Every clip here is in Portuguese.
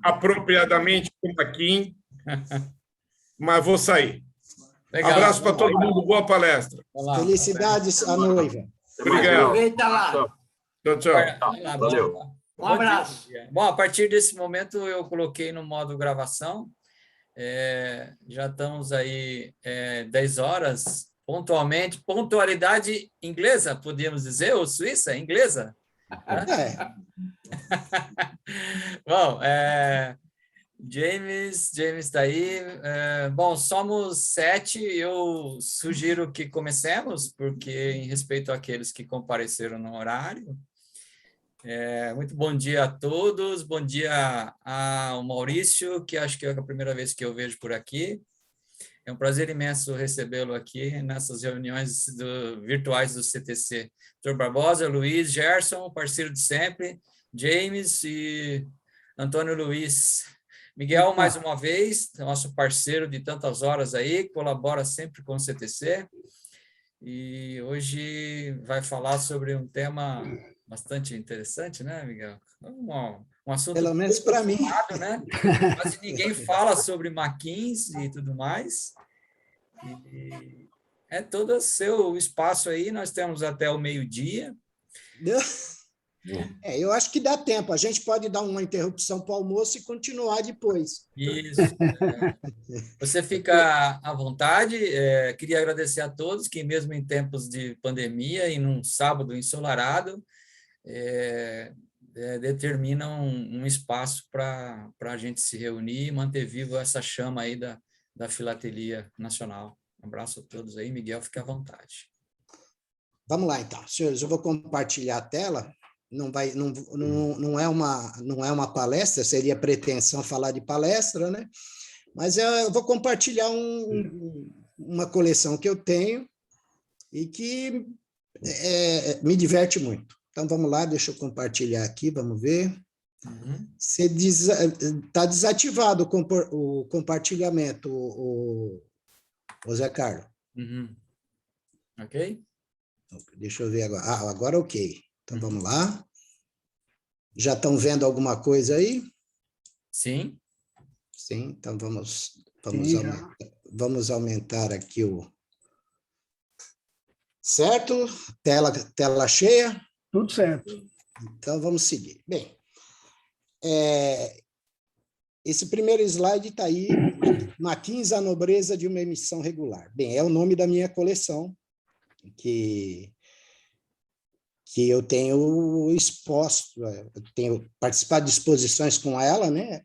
apropriadamente com o Maquin, mas vou sair. Legal. Abraço para todo mundo, boa palestra. Felicidades à noiva. Obrigado. Aproveita lá. Tchau, tchau. Valeu. Um abraço. Bom, a partir desse momento eu coloquei no modo gravação. Já estamos aí 10 horas, pontualmente. Pontualidade inglesa, podíamos dizer, ou suíça, inglesa? Bom, James está aí. Bom, somos 7. Eu sugiro que comecemos, porque em respeito àqueles que compareceram no horário. Muito bom dia a todos. Bom dia ao Maurício, que acho que é a primeira vez que eu vejo por aqui. É um prazer imenso recebê-lo aqui nessas reuniões virtuais do CTC. Dr. Barbosa, Luiz, Gerson, parceiro de sempre, James e Antônio Luiz. Miguel, mais uma vez, nosso parceiro de tantas horas aí, colabora sempre com o CTC. E hoje vai falar sobre um tema bastante interessante, né, Miguel? Um assunto pelo menos para mim, né? Quase ninguém fala sobre McKinsey e tudo mais. E é todo o seu espaço aí, nós temos até o meio-dia. Eu acho que dá tempo. A gente pode dar uma interrupção para o almoço e continuar depois. Isso. Você fica à vontade. Queria agradecer a todos que, mesmo em tempos de pandemia e num sábado ensolarado, determinam um espaço para a gente se reunir e manter viva essa chama aí da Filatelia Nacional. Um abraço a todos aí. Miguel, fique à vontade. Vamos lá, então. Senhores, eu vou compartilhar a tela. Não é uma palestra, seria pretensão falar de palestra, né? Mas eu vou compartilhar uma coleção que eu tenho e que me diverte muito. Então, vamos lá, deixa eu compartilhar aqui, vamos ver. Está desativado o compartilhamento, o Zé Carlos. Ok? Deixa eu ver agora. Agora ok. Então, vamos lá. Já estão vendo alguma coisa aí? Sim. Sim, então vamos aumentar aqui o... Certo? Tela cheia? Tudo certo. Então, vamos seguir. Bem, esse primeiro slide está aí, McKinsey, a nobreza de uma emissão regular. Bem, é o nome da minha coleção, que eu tenho exposto, eu tenho participado de exposições com ela, né,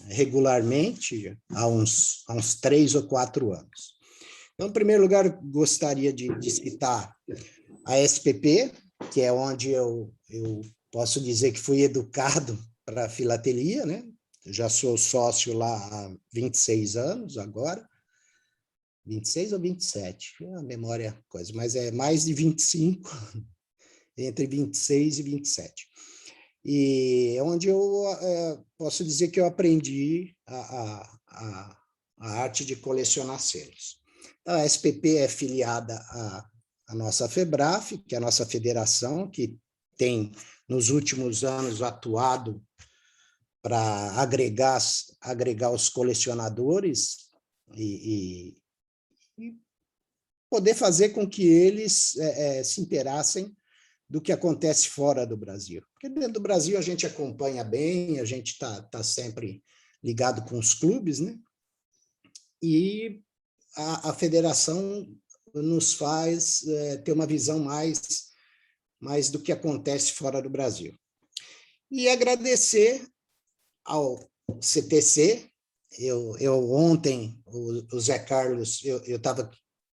regularmente, há uns 3 ou 4 anos. Então, em primeiro lugar, eu gostaria de citar a SPP, que é onde eu posso dizer que fui educado para a filatelia, né? Eu já sou sócio lá há 26 anos agora, 26 ou 27, a memória é coisa, mas é mais de 25, entre 26 e 27. E é onde eu posso dizer que eu aprendi a arte de colecionar selos. Então, a SPP é filiada à nossa FEBRAF, que é a nossa federação, que tem, nos últimos anos, atuado para agregar os colecionadores e poder fazer com que eles se interassem do que acontece fora do Brasil. Porque dentro do Brasil a gente acompanha bem, a gente está sempre ligado com os clubes, né? E a federação nos faz ter uma visão mais do que acontece fora do Brasil. E agradecer ao CTC. Eu ontem, o Zé Carlos, eu estava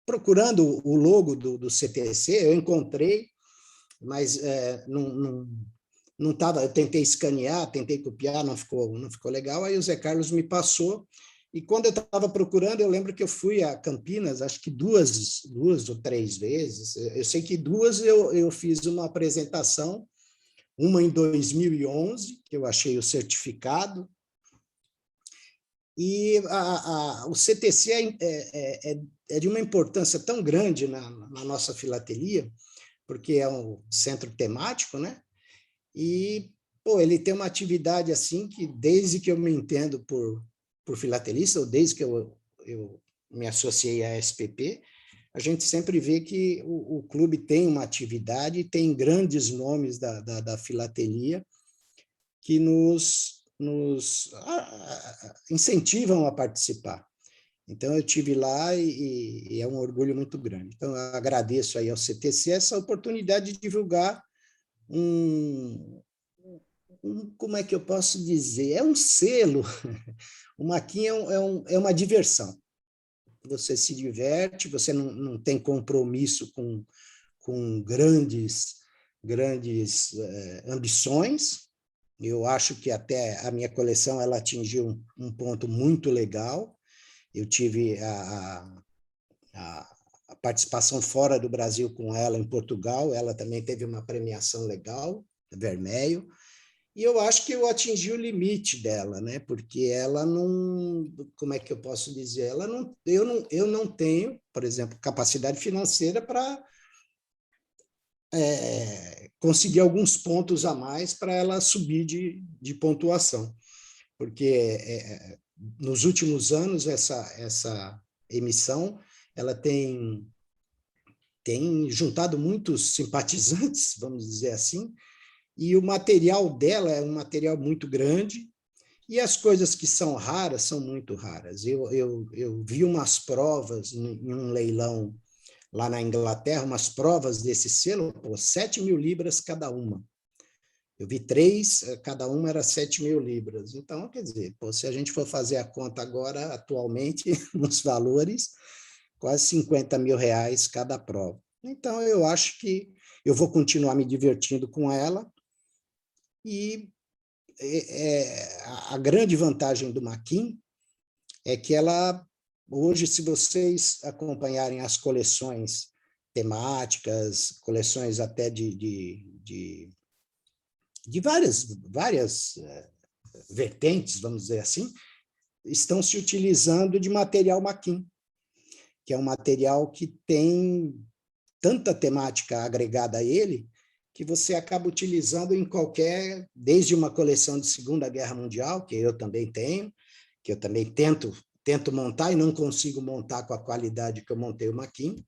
procurando o logo do CTC, eu encontrei, mas não estava, eu tentei escanear, tentei copiar, não ficou legal, aí o Zé Carlos me passou, e quando eu estava procurando, eu lembro que eu fui a Campinas, acho que duas ou 3 vezes, eu sei que 2 eu fiz uma apresentação, uma em 2011, que eu achei o certificado, e o CTC é de uma importância tão grande na nossa filatelia, porque é um centro temático, né? E ele tem uma atividade assim que, desde que eu me entendo por filatelista, ou desde que eu me associei à SPP, a gente sempre vê que o clube tem uma atividade, tem grandes nomes da filatelia que nos incentivam a participar. Então, eu tive lá e é um orgulho muito grande. Então, eu agradeço aí ao CTC essa oportunidade de divulgar como é que eu posso dizer? É um selo. O Maquin é uma diversão. Você se diverte, você não tem compromisso com grandes ambições. Eu acho que até a minha coleção ela atingiu um ponto muito legal. Eu tive a participação fora do Brasil com ela em Portugal, ela também teve uma premiação legal, Vermelho, e eu acho que eu atingi o limite dela, né? Porque ela não, como é que eu posso dizer? Eu não tenho, por exemplo, capacidade financeira para conseguir alguns pontos a mais para ela subir de pontuação, porque nos últimos anos essa emissão ela tem juntado muitos simpatizantes, vamos dizer assim, e o material dela é um material muito grande, e as coisas que são raras são muito raras. Eu vi umas provas em um leilão lá na Inglaterra, umas provas desse selo, 7.000 libras cada uma. Eu vi 3, cada uma era 7.000 libras. Então, quer dizer, se a gente for fazer a conta agora, atualmente, nos valores, quase 50 mil reais cada prova. Então, eu acho que eu vou continuar me divertindo com ela, e a grande vantagem do Maquin é que ela, hoje, se vocês acompanharem as coleções temáticas, coleções até de várias vertentes, vamos dizer assim, estão se utilizando de material Maquin, que é um material que tem tanta temática agregada a ele, que você acaba utilizando em desde uma coleção de Segunda Guerra Mundial, que eu também tenho, que eu também tento montar e não consigo montar com a qualidade que eu montei o Maquin,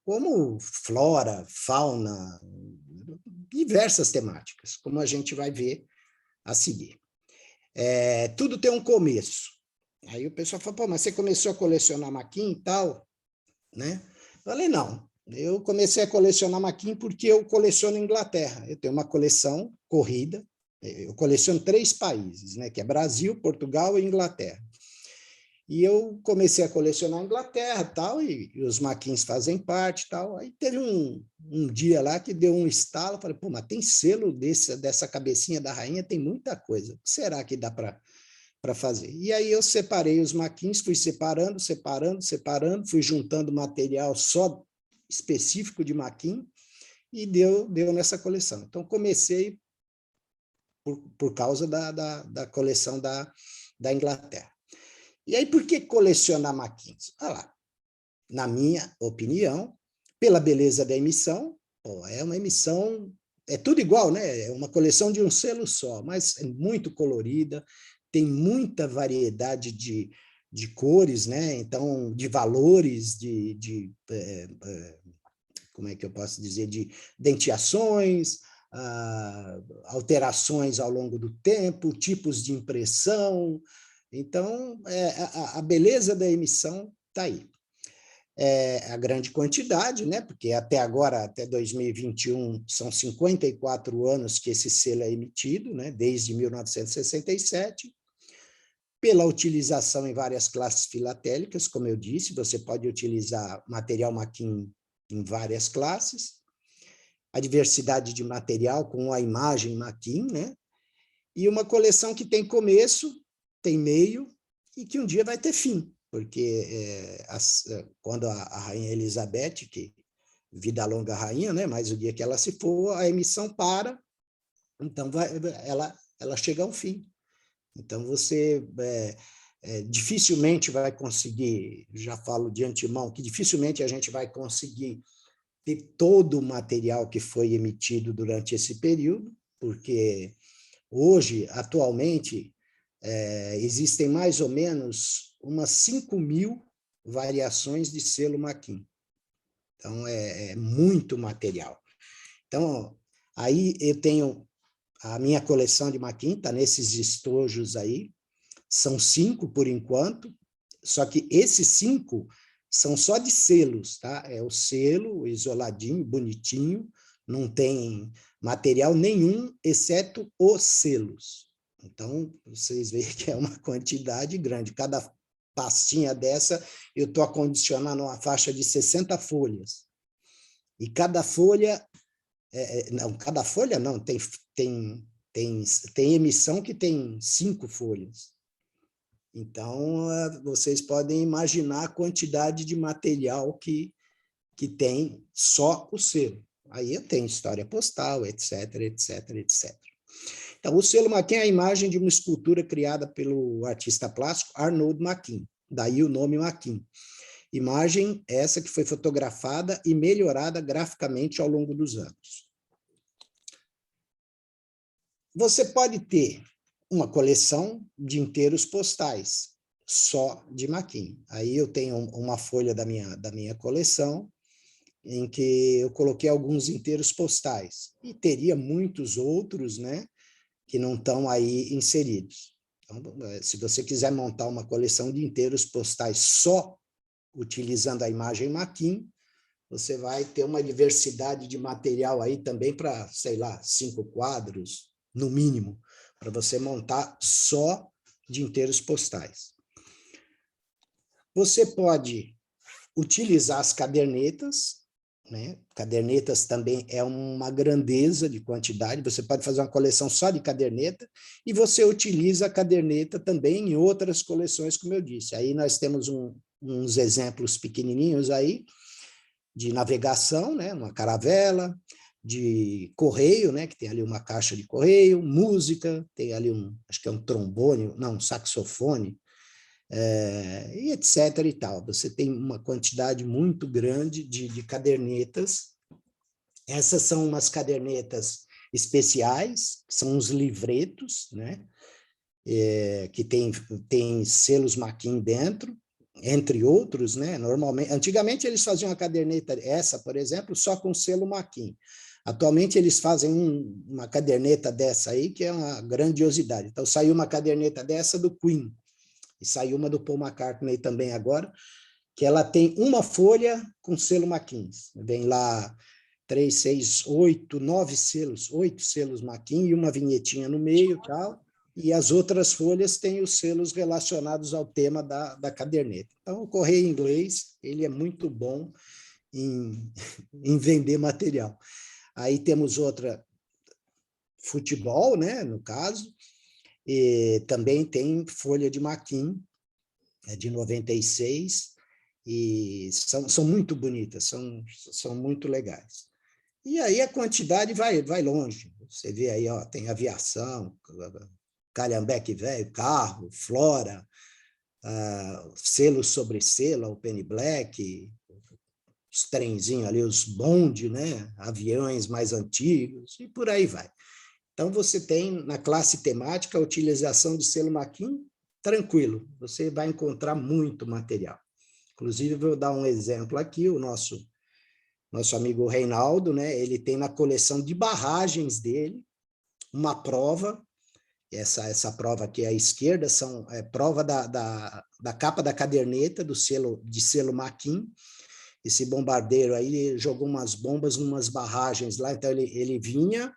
como flora, fauna, diversas temáticas, como a gente vai ver a seguir. Tudo tem um começo. Aí o pessoal fala, mas você começou a colecionar Maquin e tal, né? Eu falei, não. Eu comecei a colecionar Maquin porque eu coleciono Inglaterra. Eu tenho uma coleção corrida. Eu coleciono 3 países, né? Que é Brasil, Portugal e Inglaterra. E eu comecei a colecionar Inglaterra, tal, e os Maquins fazem parte, tal. Aí teve um dia lá que deu um estalo, falei, mas tem selo dessa cabecinha da rainha, tem muita coisa. O que será que dá para fazer? E aí eu separei os Maquins, fui separando, fui juntando material só específico de Maquin, e deu nessa coleção. Então, comecei por causa da coleção da Inglaterra. E aí, por que colecionar Maquins? Na minha opinião, pela beleza da emissão, é uma emissão, é tudo igual, né? É uma coleção de um selo só, mas é muito colorida, tem muita variedade de cores, né? Então, de valores, como é que eu posso dizer, de denteações, alterações ao longo do tempo, tipos de impressão. Então, a beleza da emissão está aí. A grande quantidade, né? Porque até agora, até 2021, são 54 anos que esse selo é emitido, né? Desde 1967, pela utilização em várias classes filatélicas, como eu disse, você pode utilizar material Maquin em várias classes, a diversidade de material com a imagem Maquin, né? E uma coleção que tem começo, tem meio, e que um dia vai ter fim, porque quando a Rainha Elizabeth, que vida longa rainha, né? Mas o dia que ela se for, a emissão para, então ela chega ao fim. Então você dificilmente vai conseguir, já falo de antemão, que dificilmente a gente vai conseguir ter todo o material que foi emitido durante esse período, porque Hoje, atualmente, existem mais ou menos umas 5.000 variações de selo Maquin. Então, é muito material. Então, aí eu tenho a minha coleção de Maquin, está nesses estojos aí, são 5 por enquanto, só que esses 5 são só de selos, tá? É o selo isoladinho, bonitinho, não tem material nenhum, exceto os selos. Então, vocês veem que é uma quantidade grande. Cada pastinha dessa, eu estou acondicionando uma faixa de 60 folhas. E cada folha... cada folha não, tem emissão que tem 5 folhas. Então, vocês podem imaginar a quantidade de material que tem só o selo. Aí eu tenho história postal, etc, etc, etc. Então, o selo Maquin é a imagem de uma escultura criada pelo artista plástico Arnold Maquin, daí o nome Maquin. Imagem essa que foi fotografada e melhorada graficamente ao longo dos anos. Você pode ter uma coleção de inteiros postais, só de Maquin. Aí eu tenho uma folha da minha coleção, em que eu coloquei alguns inteiros postais. E teria muitos outros, né, que não estão aí inseridos. Então, se você quiser montar uma coleção de inteiros postais só utilizando a imagem Maquin, você vai ter uma diversidade de material aí também para, sei lá, 5 quadros, no mínimo, para você montar só de inteiros postais. Você pode utilizar as cadernetas, né? Cadernetas também é uma grandeza de quantidade, você pode fazer uma coleção só de caderneta, e você utiliza a caderneta também em outras coleções, como eu disse. Aí nós temos uns exemplos pequenininhos aí, de navegação, né? Uma caravela, de correio, né? Que tem ali uma caixa de correio, música, tem ali acho que é um trombone, não, um saxofone, e etc. e tal. Você tem uma quantidade muito grande de cadernetas. Essas são umas cadernetas especiais, que são os livretos, né? Que tem selos Maquin dentro, entre outros, né? Normalmente, antigamente eles faziam a caderneta, essa, por exemplo, só com selo Maquin. Atualmente eles fazem uma caderneta dessa aí, que é uma grandiosidade. Então, saiu uma caderneta dessa do Queen, e saiu uma do Paul McCartney também agora, que ela tem uma folha com selo Maquin. Vem lá 3, 6, 8, 9 selos, 8 selos Maquin e uma vinhetinha no meio e tal. E as outras folhas têm os selos relacionados ao tema da caderneta. Então, o Correio Inglês, ele é muito bom em vender material. Aí temos outra, futebol, né, no caso, e também tem folha de Maquin, de 96, e são muito bonitas, são muito legais. E aí a quantidade vai longe. Você vê aí, ó, tem aviação, calhambeque velho, carro, flora, selo sobre selo, o Penny Black, os trenzinhos ali, os bonde, né? Aviões mais antigos, e por aí vai. Então, você tem na classe temática a utilização de selo Maquin, tranquilo, você vai encontrar muito material. Inclusive, vou dar um exemplo aqui, o nosso amigo Reinaldo, né? Ele tem na coleção de barragens dele uma prova, essa prova aqui à esquerda, prova da capa da caderneta, de selo Maquin. Esse bombardeiro aí jogou umas bombas numas barragens lá, então ele vinha,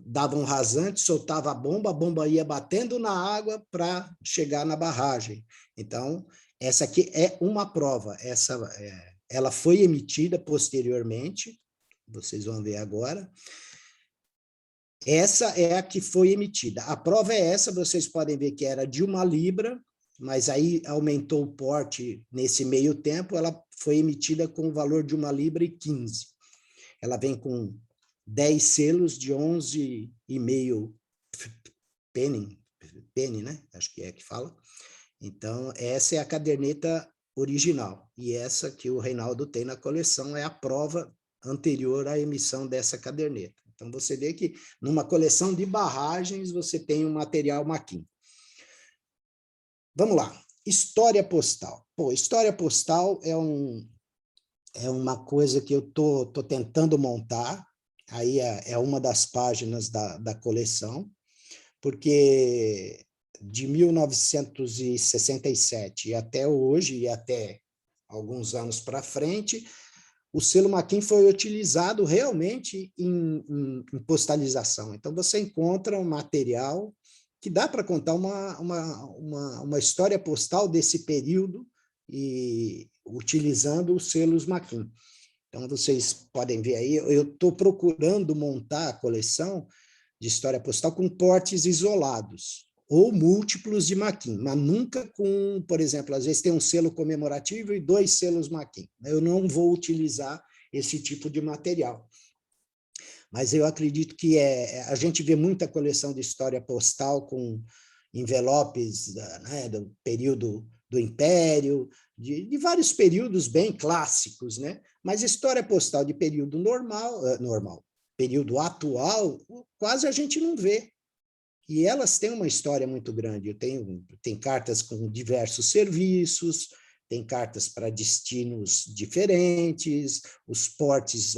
dava um rasante, soltava a bomba ia batendo na água para chegar na barragem. Então, essa aqui é uma prova, ela foi emitida posteriormente, vocês vão ver agora. Essa é a que foi emitida. A prova é essa, vocês podem ver que era de 1 libra, mas aí aumentou o porte nesse meio tempo, ela foi emitida com o valor de 1 libra e 15. Ela vem com 10 selos de 11,5 penny, né? Acho que é que fala. Então, essa é a caderneta original. E essa que o Reinaldo tem na coleção é a prova anterior à emissão dessa caderneta. Então, você vê que numa coleção de barragens, você tem um material Maquin. Vamos lá. História postal. Pô, história postal é uma coisa que eu tô tentando montar. Aí é uma das páginas da coleção, porque de 1967 até hoje, e até alguns anos para frente, o selo Maquin foi utilizado realmente em postalização. Então, você encontra um material que dá para contar uma história postal desse período e utilizando os selos Maquin. Então, vocês podem ver aí, eu estou procurando montar a coleção de história postal com portes isolados, ou múltiplos de Maquin, mas nunca com, por exemplo, às vezes tem um selo comemorativo e 2 selos Maquin. Eu não vou utilizar esse tipo de material. Mas eu acredito que a gente vê muita coleção de história postal com envelopes, né, do período do Império, de vários períodos bem clássicos, né? Mas história postal de período normal, período atual, quase a gente não vê. E elas têm uma história muito grande. Tem cartas com diversos serviços, tem cartas para destinos diferentes, os portes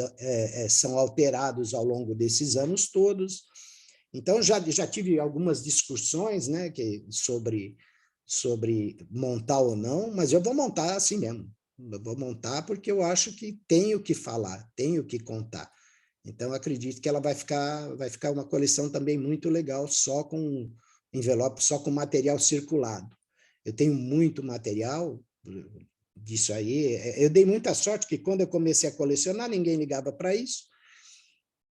são alterados ao longo desses anos todos. Então, já tive algumas discussões, né, sobre montar ou não, mas eu vou montar assim mesmo. Eu vou montar porque eu acho que tenho que falar, tenho que contar. Então, acredito que ela vai ficar uma coleção também muito legal, só com envelope, só com material circulado. Eu tenho muito material disso aí. Eu dei muita sorte que quando eu comecei a colecionar, ninguém ligava para isso.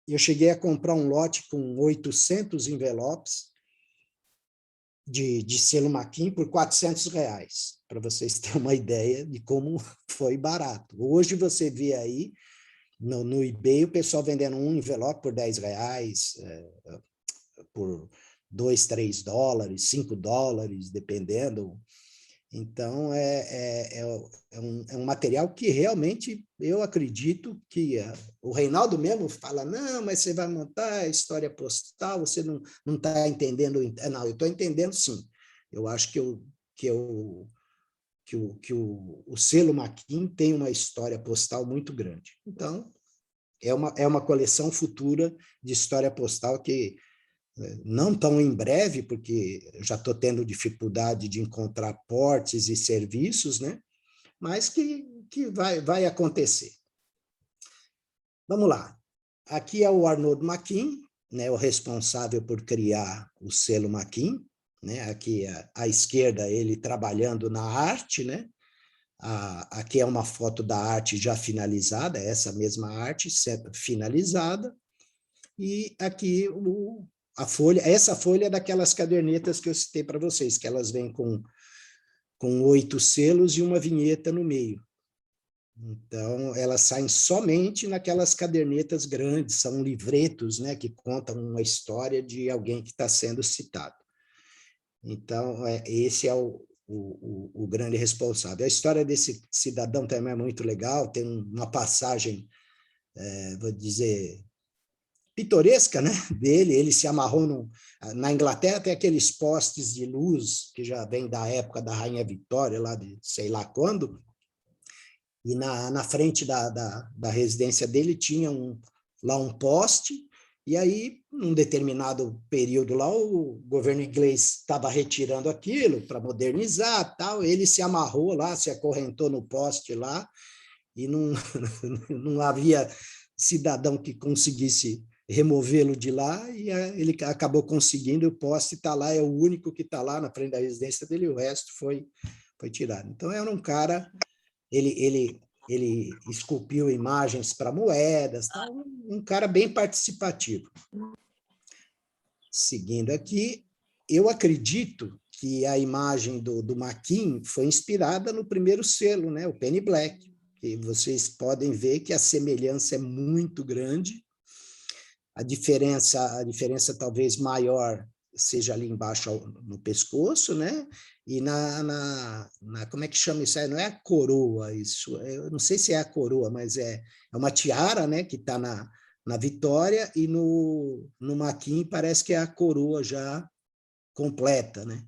Eu cheguei a comprar um lote com 800 envelopes de selo Maquin por R$400, para vocês terem uma ideia de como foi barato. Hoje você vê aí no eBay o pessoal vendendo um envelope por R$10, por $2, $3, $5, dependendo. Então, é um material que realmente eu acredito que o Reinaldo mesmo fala, não, mas você vai montar a história postal, você não está entendendo. Não, eu estou entendendo sim. Eu acho que o selo Maquin tem uma história postal muito grande. Então, é uma coleção futura de história postal que não tão em breve, porque já estou tendo dificuldade de encontrar portes e serviços, né? Mas que vai acontecer. Vamos lá. Aqui é o Arnaud Maquin, né, o responsável por criar o selo Maquin, né? Aqui à esquerda ele trabalhando na arte, né? Aqui é uma foto da arte já finalizada, essa mesma arte finalizada, e aqui a folha, essa folha é daquelas cadernetas que eu citei para vocês, que elas vêm com 8 selos e uma vinheta no meio. Então, elas saem somente naquelas cadernetas grandes, são livretos, né, que contam uma história de alguém que está sendo citado. Então, esse é o grande responsável. A história desse cidadão também é muito legal, tem uma passagem, vou dizer, pitoresca, né, dele. Ele se amarrou na Inglaterra, tem aqueles postes de luz que já vem da época da Rainha Vitória, lá de sei lá quando, e na frente da residência dele tinha lá um poste, e aí, num determinado período lá, o governo inglês estava retirando aquilo para modernizar, tal. Ele se amarrou lá, se acorrentou no poste lá, e não havia cidadão que conseguisse removê-lo de lá, e ele acabou conseguindo. O poste está lá, é o único que está lá na frente da residência dele, o resto foi tirado. Então, era um cara, ele esculpiu imagens para moedas, tá? Um cara bem participativo. Seguindo aqui, eu acredito que a imagem do Maquin foi inspirada no primeiro selo, né, o Penny Black, e vocês podem ver que a semelhança é muito grande. A diferença talvez maior seja ali embaixo no pescoço, né? E como é que chama isso aí? Não é a coroa, isso, eu não sei se é a coroa, mas é uma tiara, né? Que está na Vitória, e no Maquin parece que é a coroa já completa, né?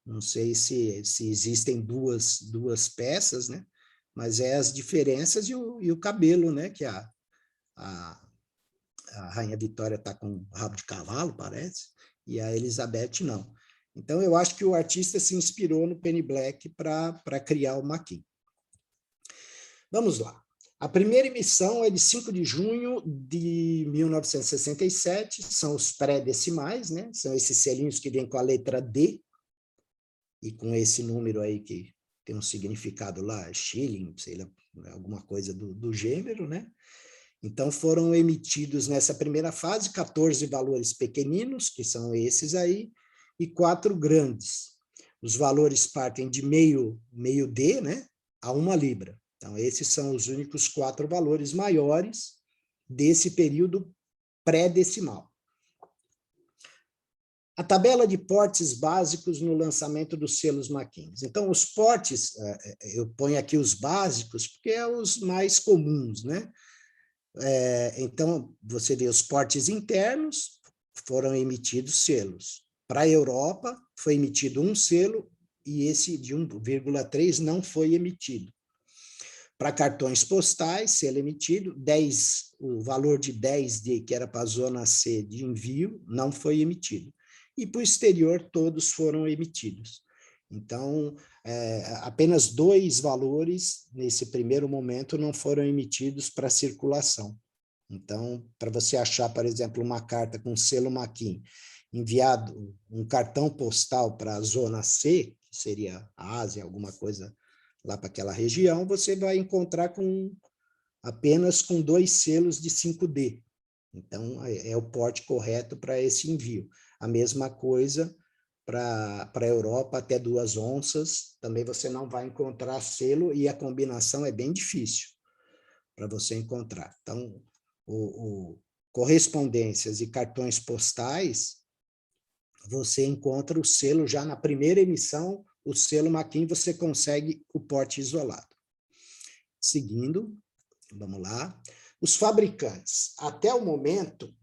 Não sei se existem duas peças, né? Mas é as diferenças e o cabelo, né? Que a Rainha Vitória está com rabo de cavalo, parece, e a Elizabeth não. Então, eu acho que o artista se inspirou no Penny Black para criar o Maquin. Vamos lá. A primeira emissão é de 5 de junho de 1967, são os pré-decimais, né? São esses selinhos que vêm com a letra D, e com esse número aí que tem um significado lá, shilling, sei lá, alguma coisa do gênero, né? Então, foram emitidos nessa primeira fase 14 valores pequeninos, que são esses aí, e 4 grandes. Os valores partem de meio D, né, a 1 libra. Então, esses são os únicos 4 valores maiores desse período pré-decimal. A tabela de portes básicos no lançamento dos selos Maquin. Então, os portes, eu ponho aqui os básicos, porque é os mais comuns, né? Então, você vê os portes internos, foram emitidos selos. Para a Europa, foi emitido um selo, e esse de 1,3 não foi emitido. Para cartões postais, selo emitido, o valor de 10D, que era para a zona C de envio, não foi emitido. E para o exterior, todos foram emitidos. Então, apenas 2 valores, nesse primeiro momento, não foram emitidos para circulação. Então, para você achar, por exemplo, uma carta com selo Maquin, enviado um cartão postal para a zona C, que seria a Ásia, alguma coisa lá para aquela região, você vai encontrar apenas com 2 selos de 5D. Então, é o porte correto para esse envio. A mesma coisa para a Europa, até 2 onças, também você não vai encontrar selo, e a combinação é bem difícil para você encontrar. Então, correspondências e cartões postais, você encontra o selo já na primeira emissão, o selo Maquin, você consegue o porte isolado. Seguindo, vamos lá. Os fabricantes. Até o momento,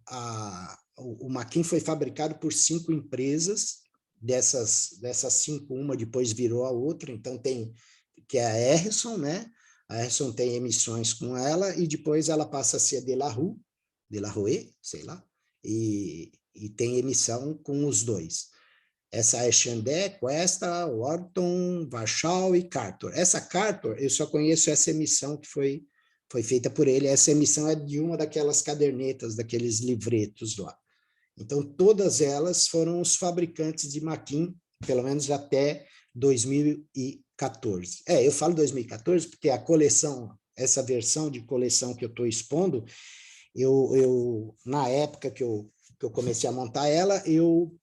o Maquin foi fabricado por 5 empresas, dessas 5, uma depois virou a outra, então tem, que é a Harrison, né? A Harrison tem emissões com ela, e depois ela passa a ser a Delaroe, sei lá, e tem emissão com os 2. Essa é Chandé, Questa, Wharton, Warschau e Cartor. Essa Cartor, eu só conheço essa emissão que foi feita por ele. Essa emissão é de uma daquelas cadernetas, daqueles livretos lá. Então, todas elas foram os fabricantes de Maquin, pelo menos até 2014. Eu falo 2014 porque a coleção, essa versão de coleção que eu estou expondo, eu na época que eu comecei a montar ela, eu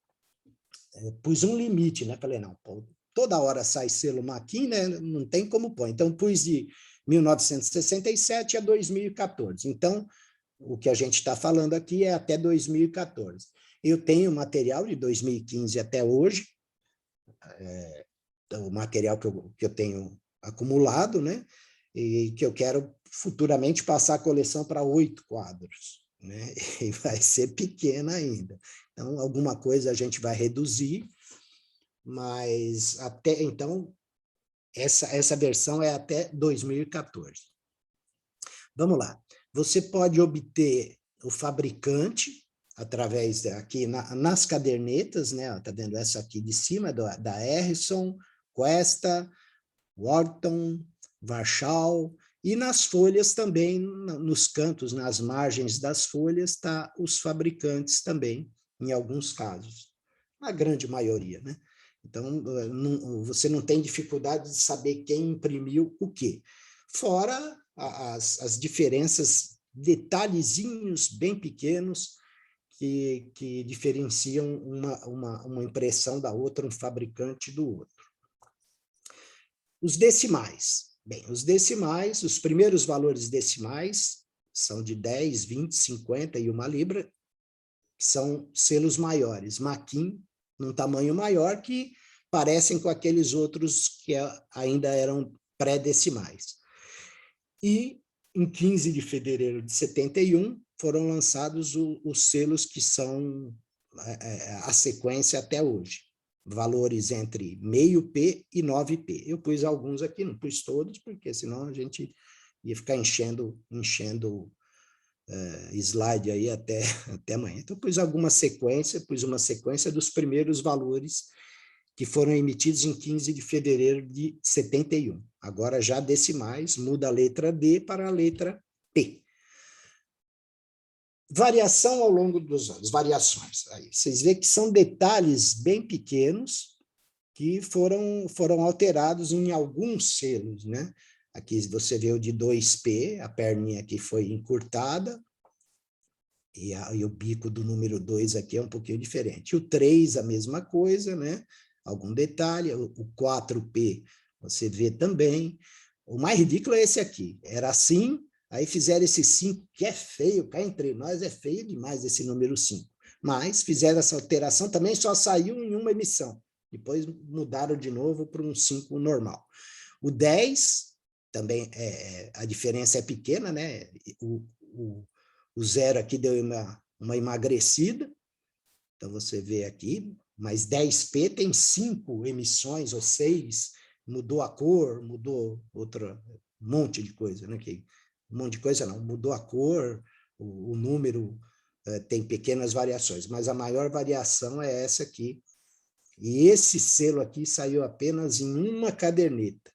pus um limite, né? Falei, não, pô, toda hora sai selo Maquin, né? Não tem como pôr. Então, pus de 1967 a 2014. Então, o que a gente está falando aqui é até 2014. Eu tenho material de 2015 até hoje, o material que eu tenho acumulado, né? E que eu quero futuramente passar a coleção para 8 quadros, né? E vai ser pequena ainda. Então, alguma coisa a gente vai reduzir, mas até então, essa versão é até 2014. Vamos lá. Você pode obter o fabricante através aqui nas cadernetas, né? Está vendo essa aqui de cima, da Harrison, Questa, Wharton, Warschau, e nas folhas também, nos cantos, nas margens das folhas, está os fabricantes também, em alguns casos. A grande maioria, né? Então, você não tem dificuldade de saber quem imprimiu o quê. Fora as diferenças, detalhezinhos bem pequenos que diferenciam uma impressão da outra, um fabricante do outro. Os decimais. Bem, os decimais, os primeiros valores decimais são de 10, 20, 50 e 1 libra, que são selos maiores. Maquin, num tamanho maior, que parecem com aqueles outros que ainda eram pré-decimais. E em 15 de fevereiro de 71, foram lançados os selos que são a sequência até hoje. Valores entre meio P e 9P. Eu pus alguns aqui, não pus todos, porque senão a gente ia ficar enchendo slide aí até amanhã. Então, pus uma sequência dos primeiros valores que foram emitidos em 15 de fevereiro de 71. Agora, já decimais, muda a letra D para a letra P. Variação ao longo dos anos, variações. Aí, vocês veem que são detalhes bem pequenos que foram alterados em alguns selos, né? Aqui você vê o de 2P, a perninha aqui foi encurtada, e o bico do número 2 aqui é um pouquinho diferente. O 3, a mesma coisa, né? Algum detalhe. O 4P, você vê também. O mais ridículo é esse aqui. Era assim, aí fizeram esse 5, que é feio, cá entre nós é feio demais esse número 5. Mas fizeram essa alteração, também só saiu em uma emissão. Depois mudaram de novo para um 5 normal. O 10, também a diferença é pequena, né? O 0 aqui deu uma emagrecida. Então, você vê aqui, mas 10P tem 5 emissões, ou 6, mudou a cor, mudou um monte de coisa, né? Um monte de coisa não, mudou a cor, o número tem pequenas variações, mas a maior variação é essa aqui. E esse selo aqui saiu apenas em uma caderneta.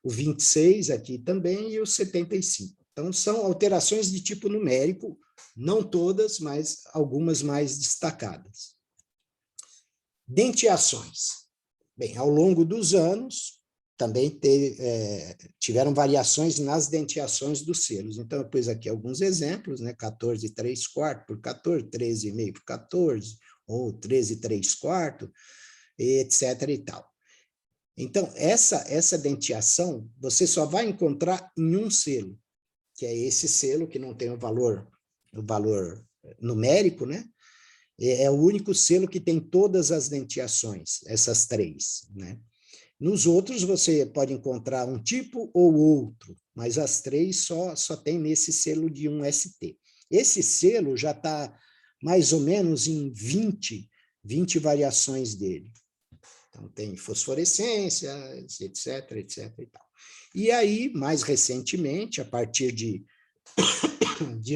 O 26 aqui também e o 75. Então, são alterações de tipo numérico, não todas, mas algumas mais destacadas. Denteações. Bem, ao longo dos anos, também tiveram variações nas denteações dos selos. Então, eu pus aqui alguns exemplos, né? 14 3/4 por 14, 13,5 por 14, ou 13 3/4, etc. e tal. Então, essa denteação, você só vai encontrar em um selo, que é esse selo que não tem o valor numérico, né? É o único selo que tem todas as denteações, essas 3, né? Nos outros, você pode encontrar um tipo ou outro, mas as 3 só tem nesse selo de 1ST. Esse selo já está mais ou menos em 20 variações dele. Então, tem fosforescência, etc, etc e tal. E aí, mais recentemente, a partir de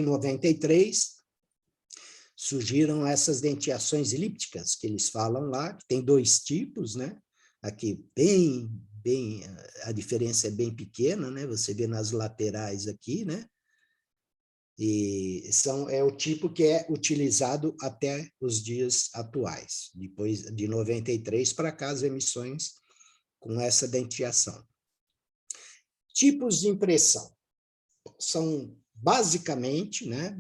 93, surgiram essas denteações elípticas, que eles falam lá, que tem 2 tipos, né? Aqui, a diferença é bem pequena, né? Você vê nas laterais aqui, né? E é o tipo que é utilizado até os dias atuais, depois de 93 para cá, as emissões com essa denteação. Tipos de impressão são basicamente, né,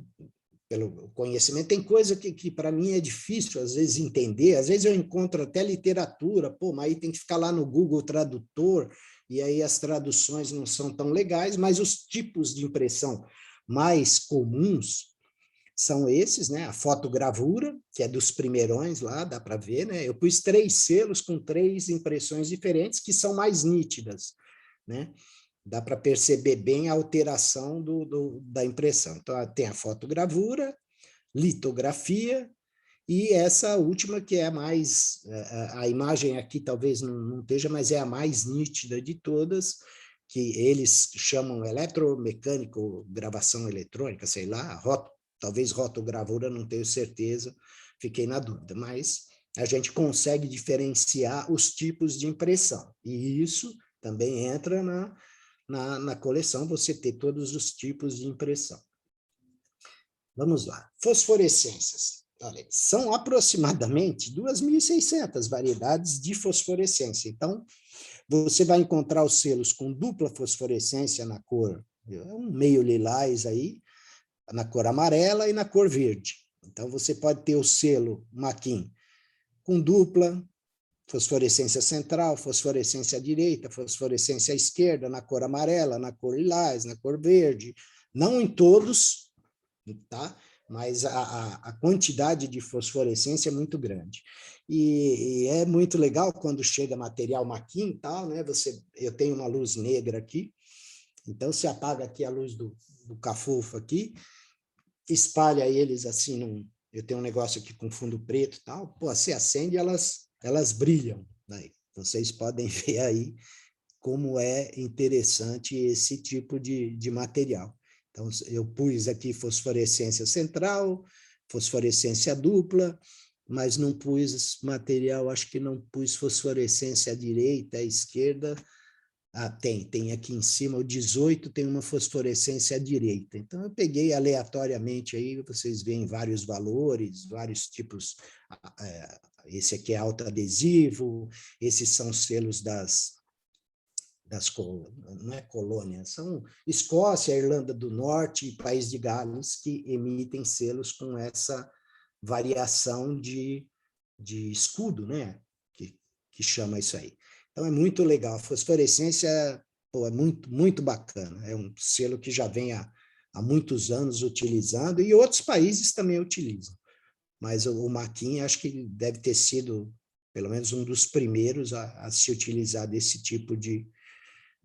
pelo conhecimento, tem coisa que para mim é difícil às vezes entender, às vezes eu encontro até literatura, mas aí tem que ficar lá no Google Tradutor, e aí as traduções não são tão legais, mas os tipos de impressão mais comuns são esses, né? A fotogravura, que é dos primeirões lá, dá para ver, né? Eu pus 3 selos com 3 impressões diferentes que são mais nítidas, né? Dá para perceber bem a alteração da impressão. Então, tem a fotogravura, litografia, e essa última que é a mais... A imagem aqui talvez não esteja, mas é a mais nítida de todas, que eles chamam eletromecânico, gravação eletrônica, sei lá, talvez rotogravura, não tenho certeza, fiquei na dúvida, mas a gente consegue diferenciar os tipos de impressão, e isso também entra na coleção, você ter todos os tipos de impressão. Vamos lá, fosforescências. Olha, são aproximadamente 2.600 variedades de fosforescência, então você vai encontrar os selos com dupla fosforescência na cor, um meio lilás aí, na cor amarela e na cor verde. Então, você pode ter o selo Maquin com dupla fosforescência central, fosforescência direita, fosforescência esquerda, na cor amarela, na cor lilás, na cor verde. Não em todos, tá? Mas a quantidade de fosforescência é muito grande. E é muito legal quando chega material Maquin e tal, né? Eu tenho uma luz negra aqui, Então, você apaga aqui a luz do cafofo aqui, espalha eles assim, eu tenho um negócio aqui com fundo preto e tal, pô, você acende, elas brilham. Né? Vocês podem ver aí como é interessante esse tipo de material. Então, eu pus aqui fosforescência central, fosforescência dupla, mas não pus material, acho que não pus fosforescência à direita, à esquerda. Ah, tem aqui em cima, o 18 tem uma fosforescência à direita. Então, eu peguei aleatoriamente aí, vocês veem vários valores, vários tipos. Esse aqui é autoadesivo, esses são selos não é colônias, são Escócia, Irlanda do Norte e País de Gales que emitem selos com essa variação de escudo, né? Que chama isso aí. Então, é muito legal. A fosforescência, pô, é muito, muito bacana. É um selo que já vem há muitos anos utilizando, e outros países também utilizam. Mas o Maquin, acho que deve ter sido, pelo menos, um dos primeiros a se utilizar desse tipo de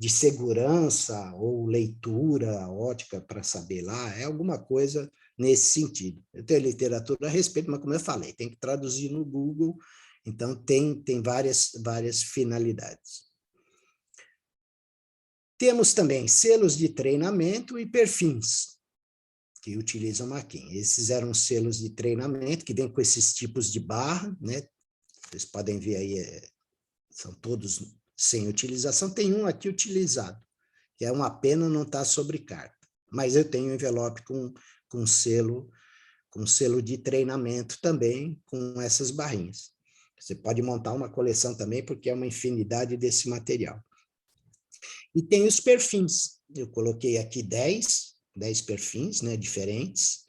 segurança ou leitura ótica para saber lá, é alguma coisa nesse sentido. Eu tenho literatura a respeito, mas como eu falei, tem que traduzir no Google, então tem várias finalidades. Temos também selos de treinamento e perfis, que utilizam Maquin. Esses eram selos de treinamento, que vêm com esses tipos de barra, né? Vocês podem ver aí, são todos sem utilização. Tem um aqui utilizado, que é uma pena, não está sobre carta. Mas eu tenho um envelope com selo de treinamento também, com essas barrinhas. Você pode montar uma coleção também, porque é uma infinidade desse material. E tem os perfis. Eu coloquei aqui 10 perfis, né, diferentes,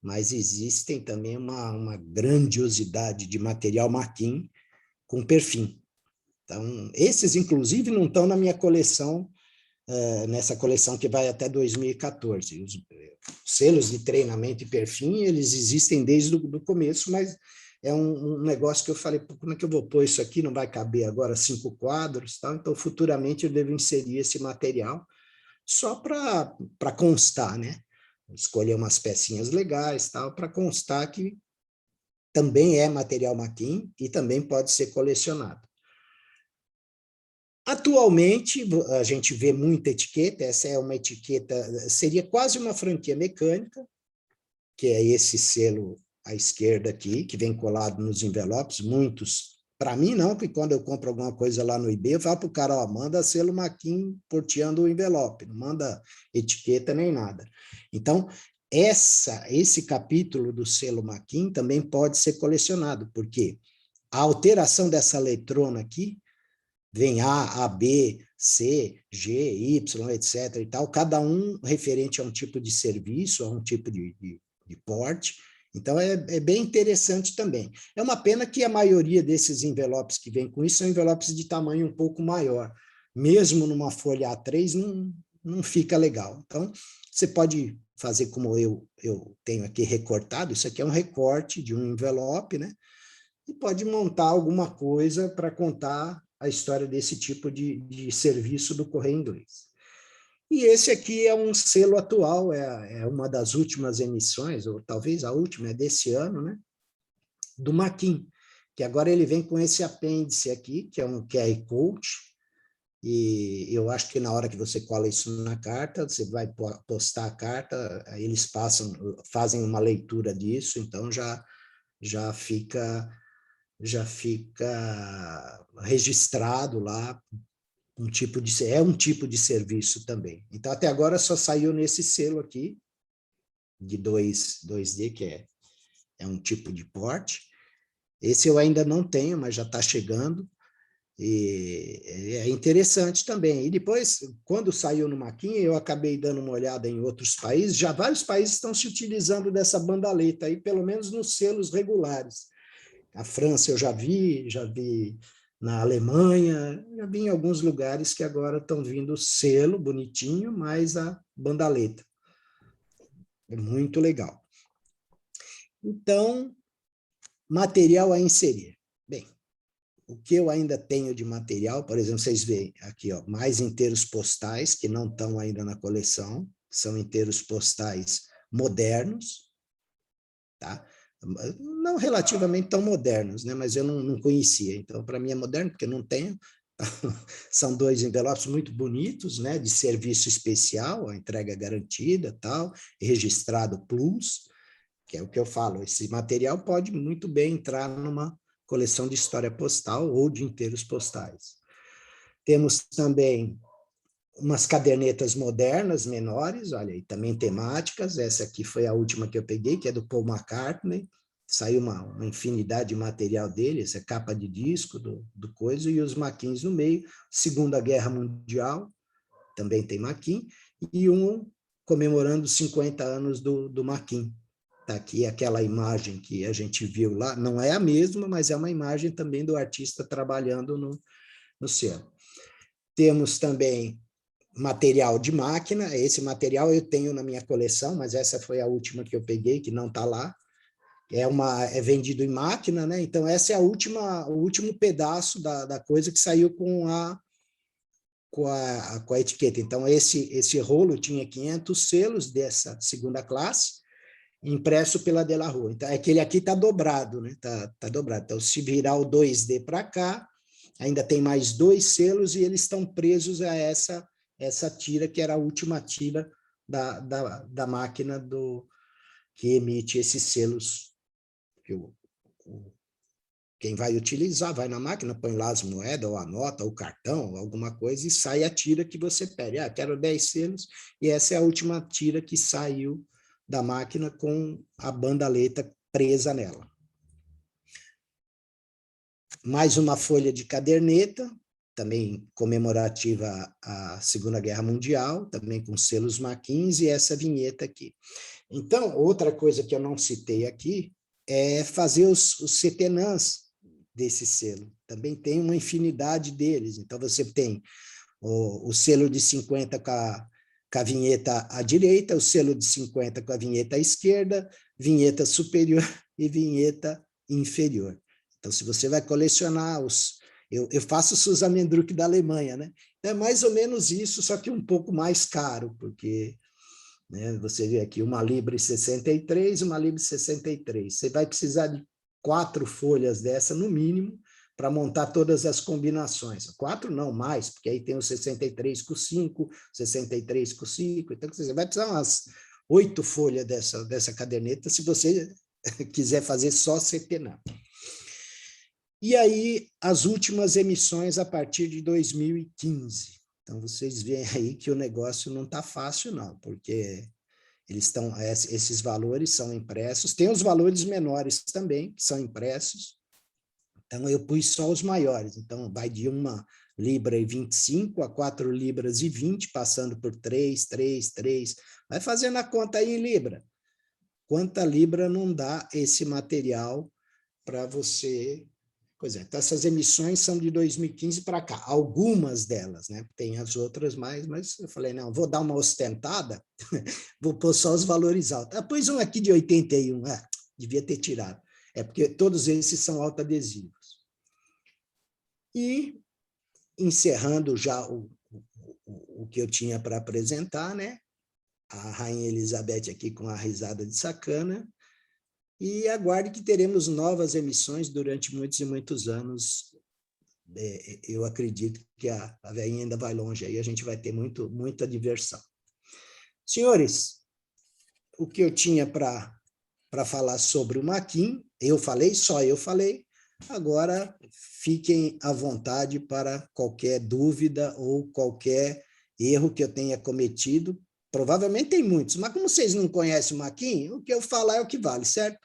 mas existem também uma grandiosidade de material Maquin com perfil. Então, esses, inclusive, não estão na minha coleção, nessa coleção que vai até 2014. Os selos de treinamento e perfil, eles existem desde o começo, mas é um negócio que eu falei, como é que eu vou pôr isso aqui? Não vai caber agora 5 quadros, tal. Então, futuramente, eu devo inserir esse material só para constar, né? Escolher umas pecinhas legais, tal, para constar que também é material Maquin e também pode ser colecionado. Atualmente, a gente vê muita etiqueta, essa é uma etiqueta, seria quase uma franquia mecânica, que é esse selo à esquerda aqui, que vem colado nos envelopes, muitos, para mim não, porque quando eu compro alguma coisa lá no eBay, eu falo para o cara, ó, manda selo Maquin porteando o envelope, não manda etiqueta nem nada. Então, esse capítulo do selo Maquin também pode ser colecionado, porque a alteração dessa letrona aqui, vem A, B, C, G, Y, etc. e tal, cada um referente a um tipo de serviço, a um tipo de porte. Então, é bem interessante também. É uma pena que a maioria desses envelopes que vem com isso são envelopes de tamanho um pouco maior. Mesmo numa folha A3, não fica legal. Então, você pode fazer como eu tenho aqui recortado, isso aqui é um recorte de um envelope, né? E pode montar alguma coisa para contar a história desse tipo de serviço do Correio Inglês. E esse aqui é um selo atual, é uma das últimas emissões, ou talvez a última, é desse ano, né? Do Maquin, que agora ele vem com esse apêndice aqui, que é um QR Code, e eu acho que na hora que você cola isso na carta, você vai postar a carta, aí eles fazem uma leitura disso, então já fica registrado lá um tipo de serviço também. Então, até agora só saiu nesse selo aqui, de 2D, que é um tipo de porte. Esse eu ainda não tenho, mas já está chegando. E é interessante também. E depois, quando saiu no Maquin, eu acabei dando uma olhada em outros países, já vários países estão se utilizando dessa bandaleta, aí, pelo menos nos selos regulares. A França eu já vi na Alemanha, já vi em alguns lugares que agora estão vindo o selo bonitinho, mais a bandaleta. É muito legal. Então, material a inserir. Bem, o que eu ainda tenho de material, por exemplo, vocês veem aqui, ó, mais inteiros postais que não estão ainda na coleção, são inteiros postais modernos, tá? Não relativamente tão modernos, né? Mas eu não conhecia, então para mim é moderno porque eu não tenho. São 2 envelopes muito bonitos, né? De serviço especial, a entrega garantida, tal, registrado Plus, que é o que eu falo. Esse material pode muito bem entrar numa coleção de história postal ou de inteiros postais. Temos também umas cadernetas modernas, menores, olha aí, também temáticas. Essa aqui foi a última que eu peguei, que é do Paul McCartney. Saiu uma infinidade de material dele, essa é capa de disco do coisa, e os maquins no meio. Segunda Guerra Mundial, também tem maquin, e um comemorando 50 anos do maquin. Está aqui aquela imagem que a gente viu lá, não é a mesma, mas é uma imagem também do artista trabalhando no selo. Temos também material de máquina, esse material eu tenho na minha coleção, mas essa foi a última que eu peguei, que não está lá. É vendido em máquina, né? Então, essa é o último pedaço da coisa que saiu com a etiqueta. Então, esse rolo tinha 500 selos dessa segunda classe, impresso pela De La Rue. Então, aquele aqui está dobrado, né? Tá dobrado. Então, se virar o 2D para cá, ainda tem mais 2 selos e eles estão presos a essa tira, que era a última tira da máquina que emite esses selos. Quem vai utilizar, vai na máquina, põe lá as moedas, ou anota, ou cartão, ou alguma coisa, e sai a tira que você pede. Quero 10 selos, e essa é a última tira que saiu da máquina com a bandaleta presa nela. Mais uma folha de caderneta, também comemorativa à Segunda Guerra Mundial, também com selos maquins, e essa vinheta aqui. Então, outra coisa que eu não citei aqui é fazer os CTNAs desse selo. Também tem uma infinidade deles. Então, você tem o selo de 50 com a vinheta à direita, o selo de 50 com a vinheta à esquerda, vinheta superior e vinheta inferior. Então, se você vai colecionar eu faço Susa Mendruck da Alemanha, né? É mais ou menos isso, só que um pouco mais caro, porque, né, você vê aqui uma Libre 63, uma Libre 63. Você vai precisar de 4 folhas dessa, no mínimo, para montar todas as combinações. 4 não, mais, porque aí tem o 63 com 5, 63 com 5, então você vai precisar umas 8 folhas dessa caderneta, se você quiser fazer só CTNA. E aí, as últimas emissões a partir de 2015. Então, vocês veem aí que o negócio não está fácil, não, porque esses valores são impressos. Tem os valores menores também, que são impressos. Então, eu pus só os maiores. Então, vai de 1 libra e 25 a 4 libras e 20, passando por 3, 3, 3. Vai fazendo a conta aí em libra. Quanta libra não dá esse material para você... Pois é, então essas emissões são de 2015 para cá, algumas delas, né? Tem as outras mais, mas eu falei, não, vou dar uma ostentada, vou pôr só os valores altos. Pus um aqui de 81, devia ter tirado. É porque todos esses são autoadesivos. E, encerrando já o que eu tinha para apresentar, né? A Rainha Elizabeth aqui com a risada de sacana, e aguarde que teremos novas emissões durante muitos e muitos anos. Eu acredito que a velhinha ainda vai longe, aí a gente vai ter muita diversão. Senhores, o que eu tinha para falar sobre o maquin, só eu falei, agora fiquem à vontade para qualquer dúvida ou qualquer erro que eu tenha cometido. Provavelmente tem muitos, mas como vocês não conhecem o maquin, o que eu falar é o que vale, certo?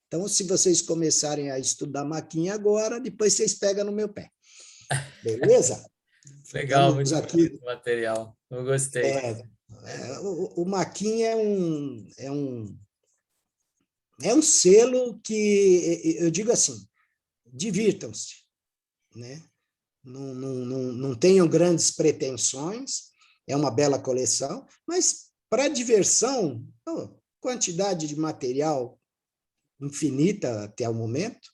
Então, se vocês começarem a estudar maquinha agora, depois vocês pegam no meu pé. Beleza? Legal, Estamos muito aqui. bonito o material. Eu gostei. O maquinha é um selo que, eu digo assim, divirtam-se, né? Não tenham grandes pretensões, é uma bela coleção, mas para diversão, quantidade de material infinita até o momento,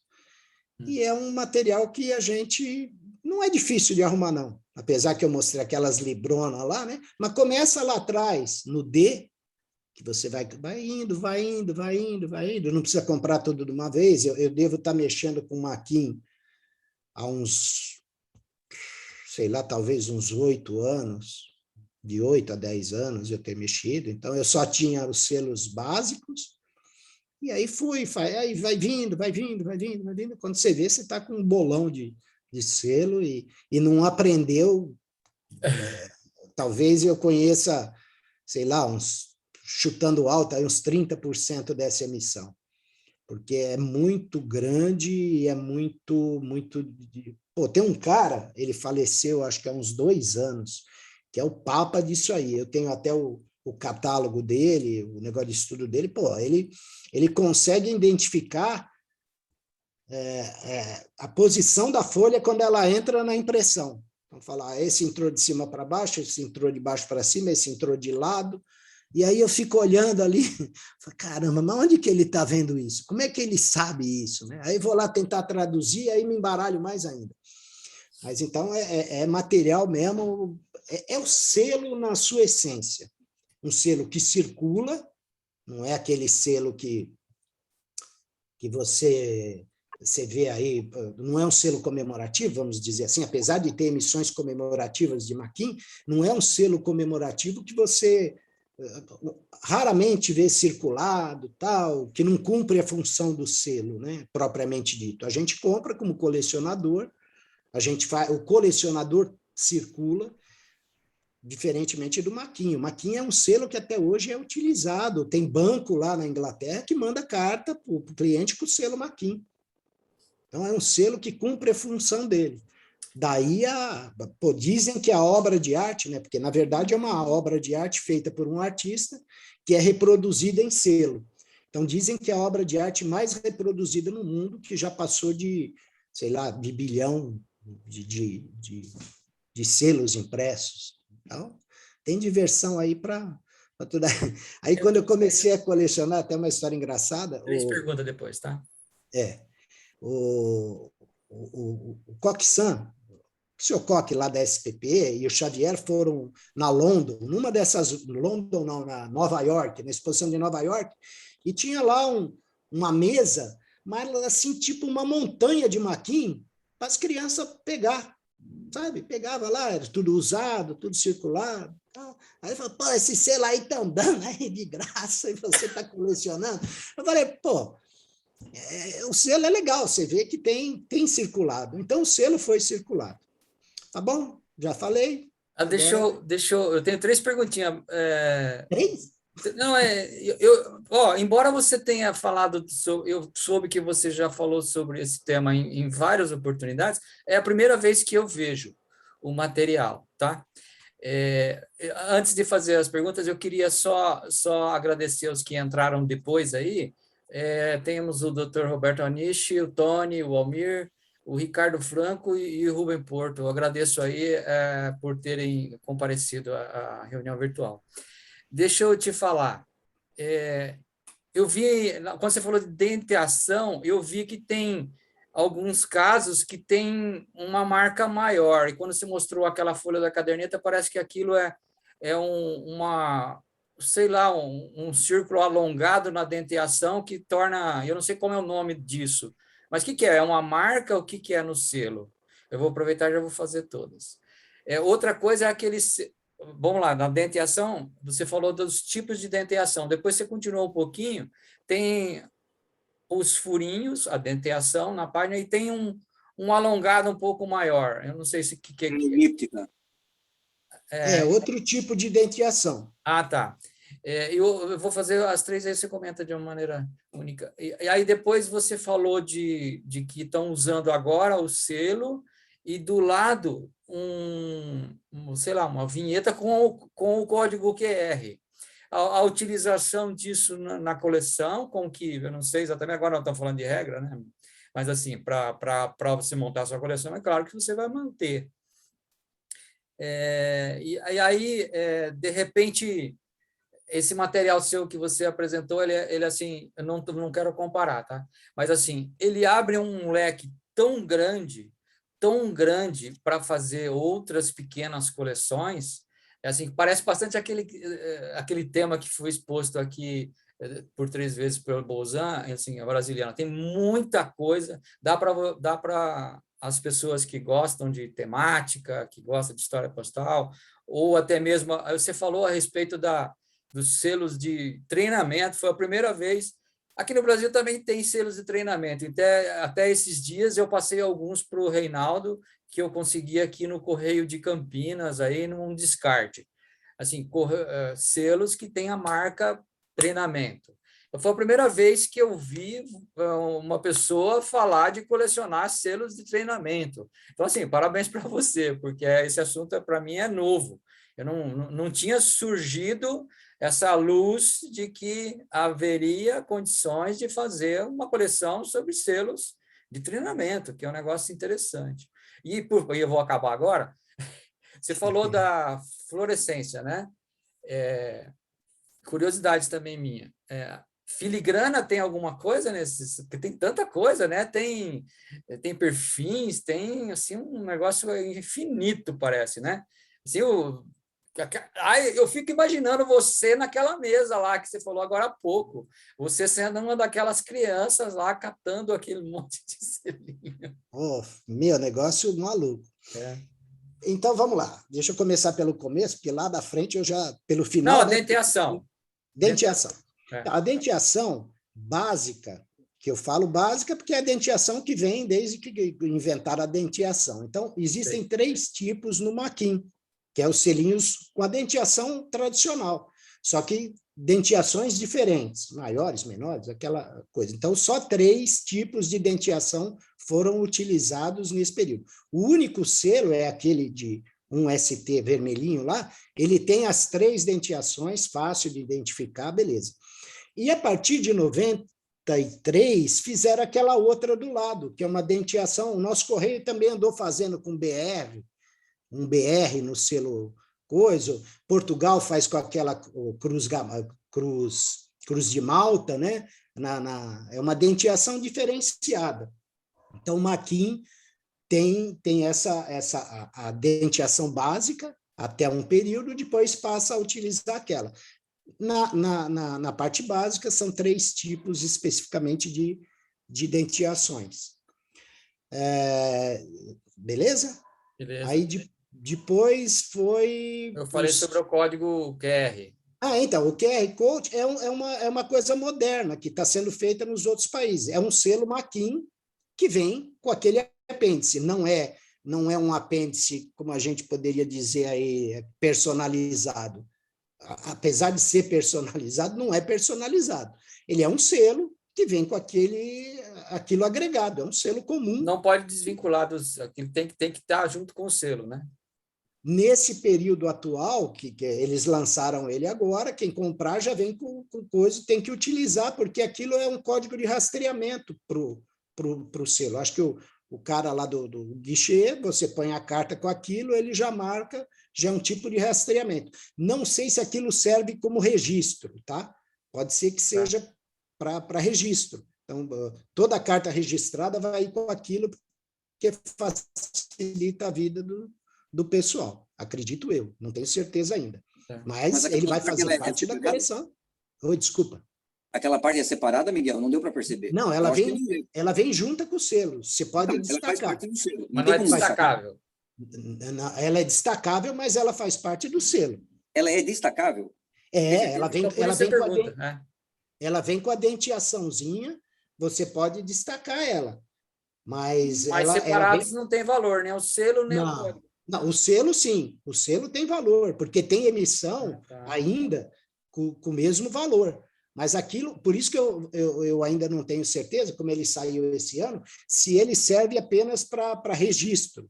e é um material que a gente não é difícil de arrumar, não. Apesar que eu mostrei aquelas libronas lá, né? Mas começa lá atrás, no D, que você vai indo, vai indo, vai indo, vai indo. Não precisa comprar tudo de uma vez. Eu devo estar mexendo com o Maquin há uns, sei lá, talvez uns 8 anos, de 8 a 10 anos eu ter mexido. Então, eu só tinha os selos básicos, e aí aí vai vindo, vai vindo, vai vindo, vai vindo. Quando você vê, você está com um bolão de selo e não aprendeu. Talvez eu conheça, sei lá, chutando alto, aí uns 30% dessa emissão, porque é muito grande e é muito. Pô, tem um cara, ele faleceu acho que há uns 2 anos, que é o papa disso aí. Eu tenho até o catálogo dele, o negócio de estudo dele. Pô, ele consegue identificar a posição da folha quando ela entra na impressão. Então, falar, esse entrou de cima para baixo, esse entrou de baixo para cima, esse entrou de lado. E aí eu fico olhando ali, falo, caramba, mas onde que ele está vendo isso? Como é que ele sabe isso? Né? Aí vou lá tentar traduzir, aí me embaralho mais ainda. Mas então é material mesmo, é o selo na sua essência. Um selo que circula, não é aquele selo que você vê aí, não é um selo comemorativo, vamos dizer assim, apesar de ter emissões comemorativas de Maquin, não é um selo comemorativo que você raramente vê circulado, tal, que não cumpre a função do selo, né, propriamente dito. A gente compra como colecionador, o colecionador circula, diferentemente do Maquin. O Maquin é um selo que até hoje é utilizado. Tem banco lá na Inglaterra que manda carta para o cliente com o selo Maquin. Então, é um selo que cumpre a função dele. Daí, dizem que a obra de arte, né, porque, na verdade, é uma obra de arte feita por um artista que é reproduzida em selo. Então, dizem que é a obra de arte mais reproduzida no mundo, que já passou de, sei lá, de bilhão de selos impressos. Então, tem diversão aí para tudo. Aí, quando eu comecei a colecionar, até uma história engraçada. 3 perguntas depois, tá? O Coque-san, o senhor Coque lá da SPP e o Xavier foram na London, na Nova York, na exposição de Nova York, e tinha lá uma mesa, mas assim, tipo uma montanha de Maquin para as crianças pegar, sabe? Pegava lá, era tudo usado, tudo circulado. Tal. Aí falou, pô, esse selo aí estão dando aí de graça e você está colecionando. Eu falei, pô, o selo é legal, você vê que tem circulado. Então, o selo foi circulado. Tá bom? Já falei. Deixa eu tenho 3 perguntinhas. 3? Não, embora você tenha falado, eu soube que você já falou sobre esse tema em várias oportunidades, é a primeira vez que eu vejo o material, tá? Antes de fazer as perguntas, eu queria só agradecer aos que entraram depois aí. Temos o Dr. Roberto Anishi, o Tony, o Almir, o Ricardo Franco e o Rubem Porto. Eu agradeço aí por terem comparecido à reunião virtual. Deixa eu te falar. Eu vi, quando você falou de denteação, eu vi que tem alguns casos que tem uma marca maior. E quando você mostrou aquela folha da caderneta, parece que aquilo sei lá, um círculo alongado na denteação que torna, eu não sei como é o nome disso, mas o que é? É uma marca ou o que é no selo? Eu vou aproveitar e já vou fazer todas. Outra coisa é aquele... Vamos lá, na denteação, você falou dos tipos de denteação, depois você continuou um pouquinho, tem os furinhos, a denteação na página, e tem um alongado um pouco maior. Eu não sei se... elíptica. Outro tipo de denteação. Ah, tá. Eu vou fazer as 3 aí, você comenta de uma maneira única. E aí depois você falou de que estão usando agora o selo e do lado sei lá, uma vinheta com o código QR. A utilização disso na coleção, com que, eu não sei exatamente, agora não estamos falando de regra, né? Mas assim, para você montar a sua coleção, é claro que você vai manter. E aí, de repente, esse material seu que você apresentou, ele assim, eu não quero comparar, tá? Mas assim, ele abre um leque tão grande para fazer outras pequenas coleções. É assim, parece bastante aquele tema que foi exposto aqui por 3 vezes pelo Bolzan, assim, a brasiliana. Tem muita coisa, dá para as pessoas que gostam de temática, que gostam de história postal, ou até mesmo, você falou a respeito dos selos de treinamento, foi a primeira vez. Aqui no Brasil também tem selos de treinamento, até esses dias eu passei alguns para o Reinaldo, que eu consegui aqui no Correio de Campinas, aí num descarte. Assim, selos que tem a marca treinamento. Foi a primeira vez que eu vi uma pessoa falar de colecionar selos de treinamento. Então, assim, parabéns para você, porque esse assunto, para mim, é novo. Eu não tinha surgido essa luz de que haveria condições de fazer uma coleção sobre selos de treinamento, que é um negócio interessante. E eu vou acabar agora. Você falou da fluorescência, né? Curiosidade também minha. Filigrana tem alguma coisa nesses? Porque tem tanta coisa, né? Tem perfis, tem assim um negócio infinito, parece, né? Assim, eu fico imaginando você naquela mesa lá que você falou agora há pouco, você sendo uma daquelas crianças lá catando aquele monte de selinho. Oh, meu negócio maluco. Então vamos lá. Deixa eu começar pelo começo, porque lá da frente eu já pelo final. Não, né? denteação. Denteação. A denteação básica, que eu falo básica porque é a denteação que vem desde que inventaram a denteação. Então, existem 3 tipos no maquin, que é os selinhos com a denteação tradicional, só que denteações diferentes, maiores, menores, aquela coisa. Então, só 3 tipos de denteação foram utilizados nesse período. O único selo é aquele de um ST vermelhinho lá, ele tem as 3 denteações, fácil de identificar, beleza. E a partir de 93, fizeram aquela outra do lado, que é uma denteação. O nosso Correio também andou fazendo com BR, um BR no selo coisa. Portugal faz com aquela cruz de Malta, né? É uma denteação diferenciada. Então, o maquin tem a denteação básica até um período, depois passa a utilizar aquela. Na parte básica, são 3 tipos especificamente de denteações. Beleza? Beleza. Aí depois foi... Eu falei sobre o código QR. Então, o QR Code é uma coisa moderna que está sendo feita nos outros países. É um selo maquin que vem com aquele apêndice. Não é um apêndice, como a gente poderia dizer aí, personalizado. Apesar de ser personalizado, não é personalizado. Ele é um selo que vem com aquilo agregado, é um selo comum. Não pode desvincular tem que estar junto com o selo, né? Nesse período atual, que eles lançaram ele agora, quem comprar já vem com coisa, tem que utilizar, porque aquilo é um código de rastreamento para o selo. Acho que o cara lá do guichê, você põe a carta com aquilo, ele já marca, já é um tipo de rastreamento. Não sei se aquilo serve como registro, tá? Pode ser que seja para registro. Então, toda a carta registrada vai ir com aquilo, que facilita a vida do pessoal. Acredito eu, não tenho certeza ainda. Mas ele vai fazer parte da coleção. Oi, desculpa. Aquela parte é separada, Miguel? Não deu para perceber. Não, ela vem junta com o selo. Você pode destacar. Ela faz parte do selo. Mas não é destacável. Ela é destacável, mas ela faz parte do selo. Ela é destacável? Ela vem com a denteaçãozinha, você pode destacar ela. Mas separados não tem valor, nem o selo, nem o código. Não, o selo sim, o selo tem valor, porque tem emissão ainda com o mesmo valor. Mas aquilo, por isso que eu ainda não tenho certeza, como ele saiu esse ano, se ele serve apenas para registro.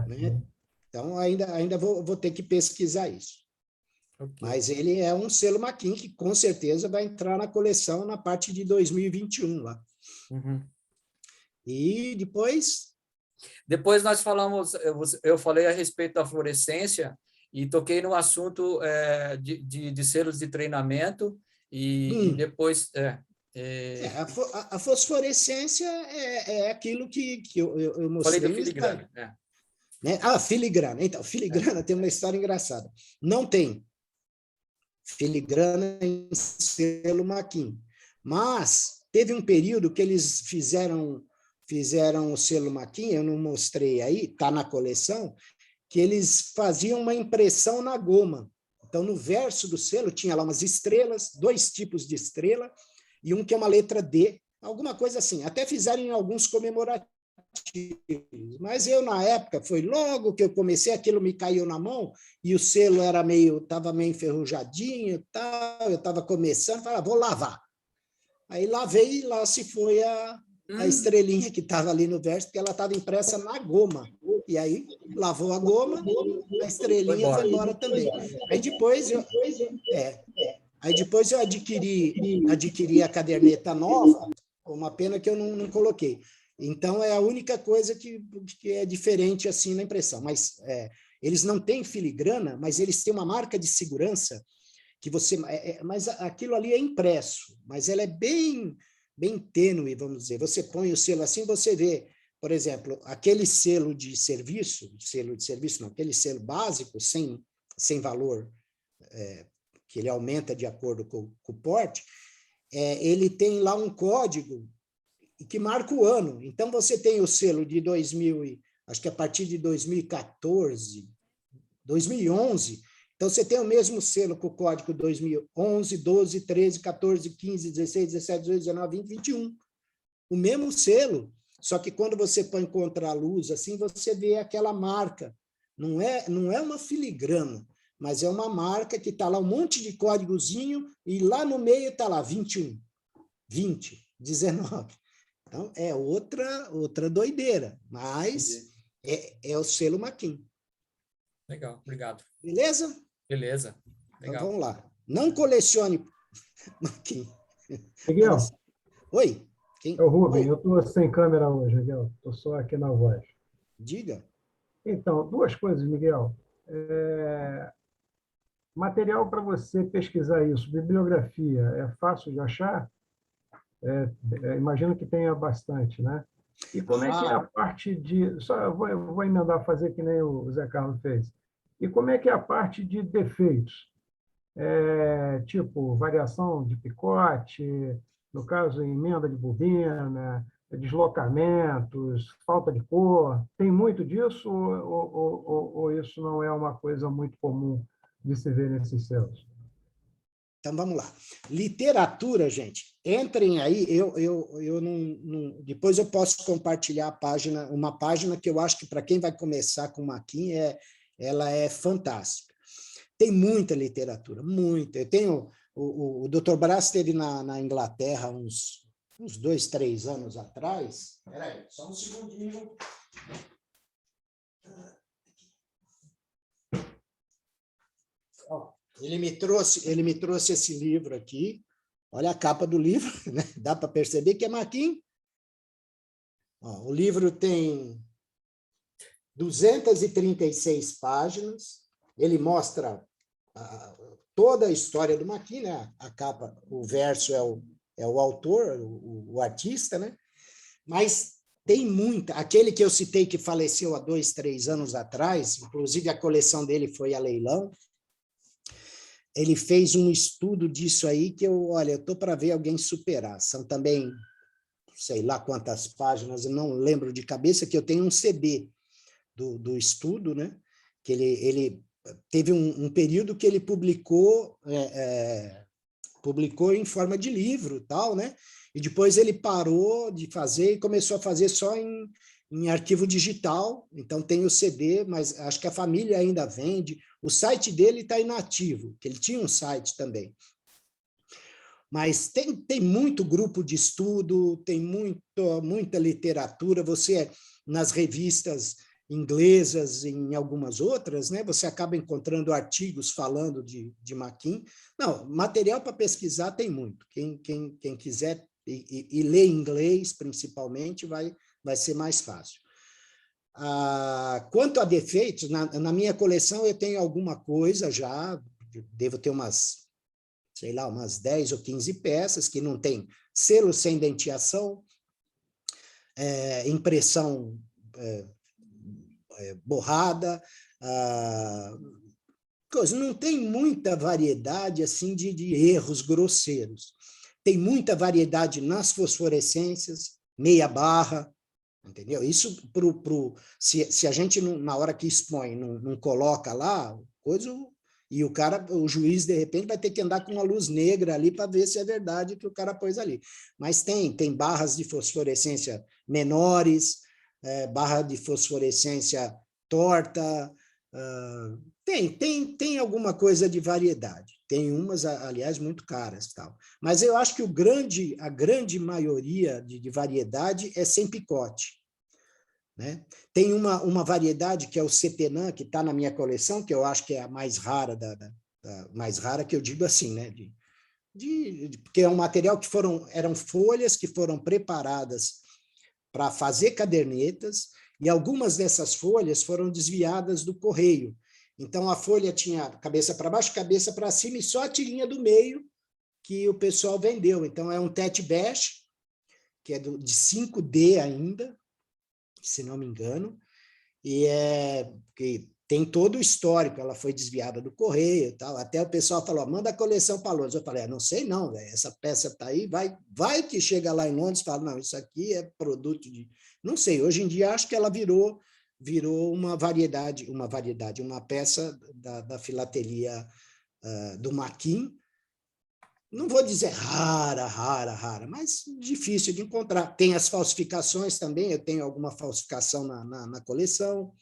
Né? Então, ainda vou ter que pesquisar isso. Okay. Mas ele é um selo maquin que com certeza vai entrar na coleção na parte de 2021 lá. Uhum. E depois... Depois nós falamos, eu falei a respeito da fluorescência e toquei no assunto de selos de treinamento e depois A fosforescência é aquilo que eu mostrei. Falei do filigrana. Né? Filigrana. Então, filigrana tem uma história engraçada. Não tem filigrana em selo Maquin, mas teve um período que eles fizeram o selo Maquin, eu não mostrei aí, está na coleção, que eles faziam uma impressão na goma. Então, no verso do selo tinha lá umas estrelas, 2 tipos de estrela, e um que é uma letra D, alguma coisa assim. Até fizeram em alguns comemorativos. Mas eu, na época, foi logo que eu comecei, aquilo me caiu na mão, e o selo estava meio enferrujadinho e tal, eu estava começando, falei, vou lavar. Aí lavei e lá se foi a estrelinha que estava ali no verso, porque ela estava impressa na goma. E aí lavou a goma, a estrelinha foi embora também. Aí depois eu adquiri a caderneta nova, uma pena que eu não coloquei. Então, é a única coisa que é diferente assim na impressão. Mas eles não têm filigrana, mas eles têm uma marca de segurança que você... mas aquilo ali é impresso, mas ela é bem tênue, vamos dizer. Você põe o selo assim, você vê, por exemplo, aquele selo de serviço, não, aquele selo básico, sem valor, que ele aumenta de acordo com o porte, ele tem lá um código que marca o ano. Então, você tem o selo de 2000, acho que a partir de 2014, 2011, então você tem o mesmo selo com o código 2011, 12, 13, 14, 15, 16, 17, 18, 19, 20, 21. O mesmo selo, só que quando você põe contra a luz, assim, você vê aquela marca. Não é uma filigrana, mas é uma marca que está lá um monte de códigozinho e lá no meio está lá 21, 20, 19. Então, é outra doideira, mas é o selo Maquin. Legal, obrigado. Beleza? Beleza. Legal. Então, vamos lá. Não colecione Maquin. Miguel, Oi? é o Rubem, eu estou sem câmera hoje, Miguel. Estou só aqui na voz. Diga. Então, 2 coisas, Miguel. Material para você pesquisar isso, bibliografia, é fácil de achar? Imagino que tenha bastante, né? E como é que é a parte de... Só eu vou emendar, fazer que nem o Zé Carlos fez. E como é que é a parte de defeitos? Tipo, variação de picote, no caso, emenda de bobina, deslocamentos, falta de cor. Tem muito disso ou isso não é uma coisa muito comum de se ver nesses selos? Então, vamos lá. Literatura, gente, entrem aí, eu não... Depois eu posso compartilhar uma página que eu acho que para quem vai começar com Maquin, ela é fantástica. Tem muita literatura, muita. Eu tenho... O Dr. Brás esteve na Inglaterra uns 2, 3 anos atrás. Espera aí, só um segundinho. Ele me trouxe esse livro aqui. Olha a capa do livro, né? Dá para perceber que é Maquin. O livro tem 236 páginas. Ele mostra toda a história do Maquin, né? A capa, o verso é o autor, o artista, né? Mas tem muita. Aquele que eu citei que faleceu há 2, 3 anos atrás, inclusive a coleção dele foi a leilão. Ele fez um estudo disso aí que eu estou para ver alguém superar. São também, sei lá quantas páginas, eu não lembro de cabeça, que eu tenho um CD do estudo, né? Que ele teve um período que ele publicou em forma de livro, tal, né? E depois ele parou de fazer e começou a fazer só em arquivo digital. Então tem o CD, mas acho que a família ainda vende. O site dele está inativo, que ele tinha um site também. Mas tem muito grupo de estudo, tem muita literatura. Você, nas revistas inglesas, em algumas outras, né, você acaba encontrando artigos falando de Maquin. Não, material para pesquisar tem muito. Quem quiser e ler inglês, principalmente, vai ser mais fácil. Quanto a defeitos, na minha coleção eu tenho alguma coisa já, devo ter umas 10 ou 15 peças que não tem selo sem denteação, impressão borrada, coisa. Não tem muita variedade assim de erros grosseiros. Tem muita variedade nas fosforescências, meia barra, entendeu? Isso, se a gente, na hora que expõe, não coloca lá, coisa, e o juiz, de repente, vai ter que andar com uma luz negra ali para ver se é verdade que o cara pôs ali. Mas tem barras de fosforescência menores, barra de fosforescência torta, tem alguma coisa de variedade. Tem umas, aliás, muito caras, tal. Mas eu acho que a grande maioria de variedade é sem picote, né? Tem uma variedade que é o Cetenã, que está na minha coleção, que eu acho que é a mais rara, mais rara que eu digo assim, né? Porque é um material que eram folhas que foram preparadas para fazer cadernetas, e algumas dessas folhas foram desviadas do correio. Então, a folha tinha cabeça para baixo, cabeça para cima, e só a tirinha do meio que o pessoal vendeu. Então, é um Tete Bash, que é de 5D ainda, se não me engano, e que tem todo o histórico, ela foi desviada do correio e tal. Até o pessoal falou, manda a coleção para Londres. Eu falei, não sei não, véio, essa peça está aí, vai que chega lá em Londres e fala, não, isso aqui é produto de... Não sei, hoje em dia acho que ela virou uma peça da filatelia do Maquin. Não vou dizer rara, mas difícil de encontrar. Tem as falsificações também, eu tenho alguma falsificação na coleção,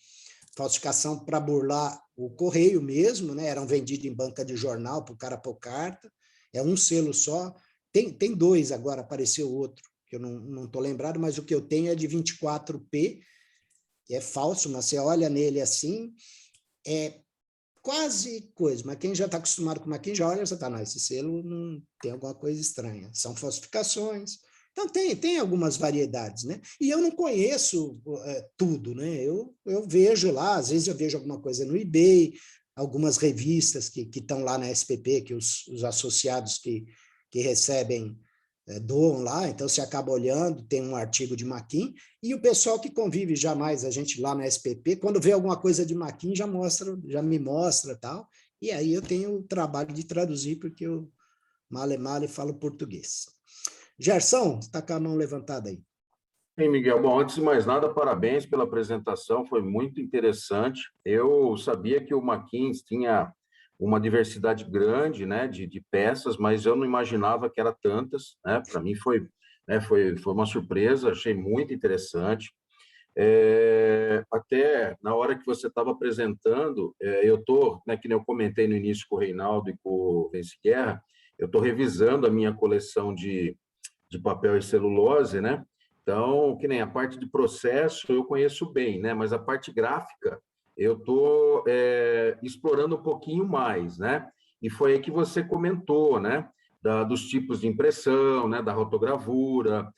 falsificação para burlar o correio mesmo, né? Eram vendidos em banca de jornal para o cara pôr carta, é um selo só. Tem dois agora, apareceu outro, que eu não estou lembrado, mas o que eu tenho é de 24P, que é falso, mas você olha nele assim, é quase coisa, mas quem já está acostumado com Maquin já olha, você esse selo não tem alguma coisa estranha. São falsificações. Então, tem algumas variedades, né? E eu não conheço tudo, né? Eu vejo lá, às vezes eu vejo alguma coisa no eBay, algumas revistas que estão lá na SPP, que os associados que recebem doam lá, então você acaba olhando, tem um artigo de Maquin, e o pessoal que convive já mais, a gente lá na SPP, quando vê alguma coisa de Maquin, já me mostra tal, e aí eu tenho o trabalho de traduzir, porque eu male falo português. Gerson, está com a mão levantada aí. Bem, Miguel, bom, antes de mais nada, parabéns pela apresentação, foi muito interessante. Eu sabia que o Maquin tinha uma diversidade grande, né, de peças, mas eu não imaginava que era tantas, né? Para mim foi uma surpresa, achei muito interessante. Até na hora que você estava apresentando, eu estou, né, que nem eu comentei no início com o Reinaldo e com o Vence Guerra, eu estou revisando a minha coleção de papel e celulose, né? Então, que nem a parte de processo eu conheço bem, né? Mas a parte gráfica eu estou explorando um pouquinho mais, né? E foi aí que você comentou, né? Dos tipos de impressão, né? Da rotogravura,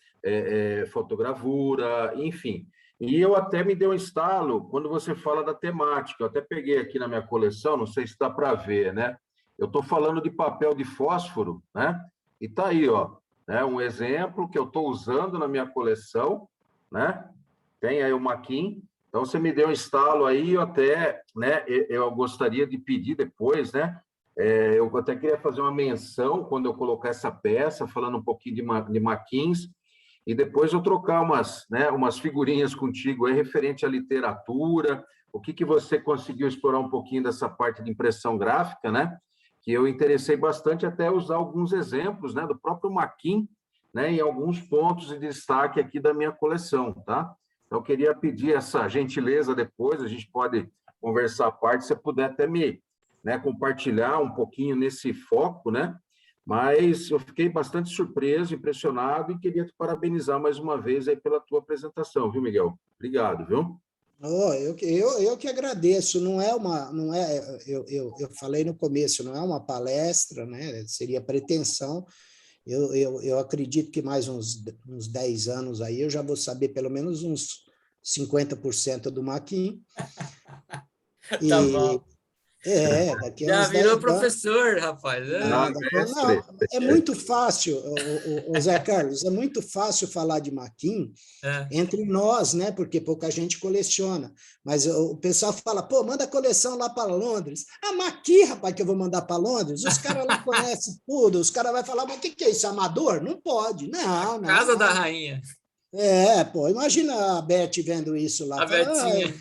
fotogravura, enfim. E eu até me deu um estalo quando você fala da temática. Eu até peguei aqui na minha coleção, não sei se dá para ver, né? Eu estou falando de papel de fósforo, né? E tá aí, ó, né? Um exemplo que eu estou usando na minha coleção, né? Tem aí o Maquin. Então, você me deu um estalo aí, eu até, né? Eu gostaria de pedir depois, né? Eu até queria fazer uma menção quando eu colocar essa peça, falando um pouquinho de Maquins, e depois eu trocar umas figurinhas contigo aí referente à literatura, o que você conseguiu explorar um pouquinho dessa parte de impressão gráfica, né? Que eu interessei bastante até usar alguns exemplos, né, do próprio Maquin, né, em alguns pontos de destaque aqui da minha coleção, tá? Então, eu queria pedir essa gentileza depois, a gente pode conversar à parte, se você puder até me, né, compartilhar um pouquinho nesse foco, né? Mas eu fiquei bastante surpreso, impressionado e queria te parabenizar mais uma vez aí pela tua apresentação, viu, Miguel? Obrigado, viu? Oh, eu que agradeço, eu falei no começo, não é uma palestra, né? Seria pretensão. Eu acredito que mais uns 10 anos aí eu já vou saber pelo menos uns 50% do Maquin. Tá bom. Daqui a Já uns virou 10 anos. professor, rapaz. Não, é muito fácil, o Zé Carlos, é muito fácil falar de Maquin entre nós, né? Porque pouca gente coleciona. Mas o pessoal fala, pô, manda a coleção lá para Londres. Ah, mas aqui, rapaz, que eu vou mandar para Londres? Os caras lá conhecem tudo, os caras vão falar, mas o que é isso, amador? Não pode. Não, não. Casa da Rainha. Pô, imagina a Beth vendo isso lá. A Betinha.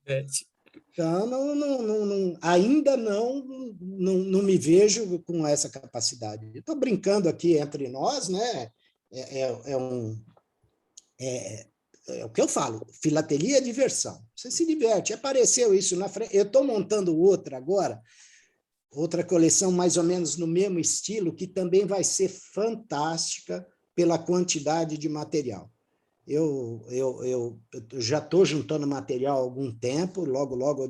Beth. Então, ainda não me vejo com essa capacidade. Estou brincando aqui entre nós, né? É o que eu falo, filatelia é diversão. Você se diverte. Apareceu isso na frente. Eu estou montando outra agora, outra coleção mais ou menos no mesmo estilo, que também vai ser fantástica pela quantidade de material. Eu já estou juntando material há algum tempo, logo eu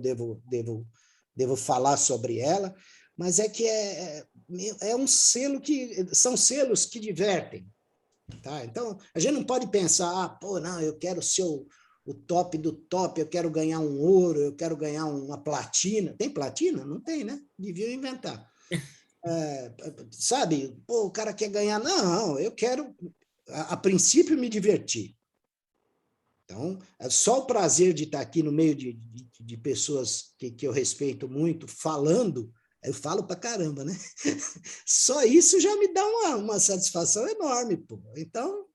devo falar sobre ela, mas é que é um selo que são selos que divertem, tá? Então a gente não pode pensar, pô, não, eu quero ser o top do top, eu quero ganhar um ouro, eu quero ganhar uma platina. Tem platina? Não tem, né? Devia inventar. Sabe? Pô, o cara quer ganhar. Não, eu quero a princípio me divertir. Então, é só o prazer de estar aqui no meio de pessoas que eu respeito muito, falando, eu falo pra caramba, né? Só isso já me dá uma satisfação enorme, pô. Então,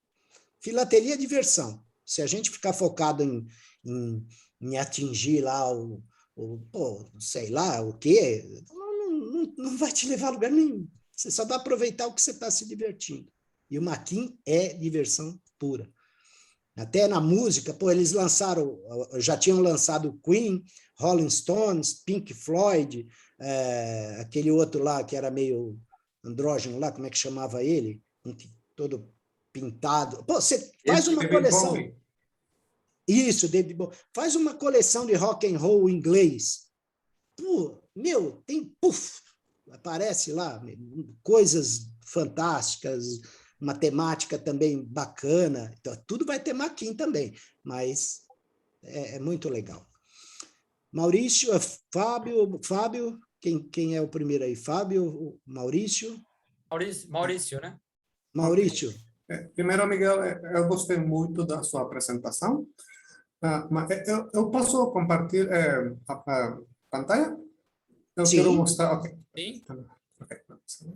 filatelia é diversão. Se a gente ficar focado em atingir lá sei lá, o quê, não vai te levar a lugar nenhum. Você só vai aproveitar o que você está se divertindo. E o Maquin é diversão pura. Até na música, pô, eles já tinham lançado Queen, Rolling Stones, Pink Floyd, aquele outro lá que era meio andrógeno lá, como é que chamava ele? Todo pintado. Pô, você faz uma coleção. Isso, David Bowie. Faz uma coleção de rock and roll inglês. Pô, meu, aparece lá coisas fantásticas, uma temática também bacana, então, tudo vai ter Maquin também, mas é muito legal. Maurício, Fábio, quem é o primeiro aí? Fábio, Maurício? Maurício, né? Maurício. Primeiro, Miguel, eu gostei muito da sua apresentação, mas eu posso compartilhar a pantalla? Eu Sim. quero mostrar. Ok. Sim.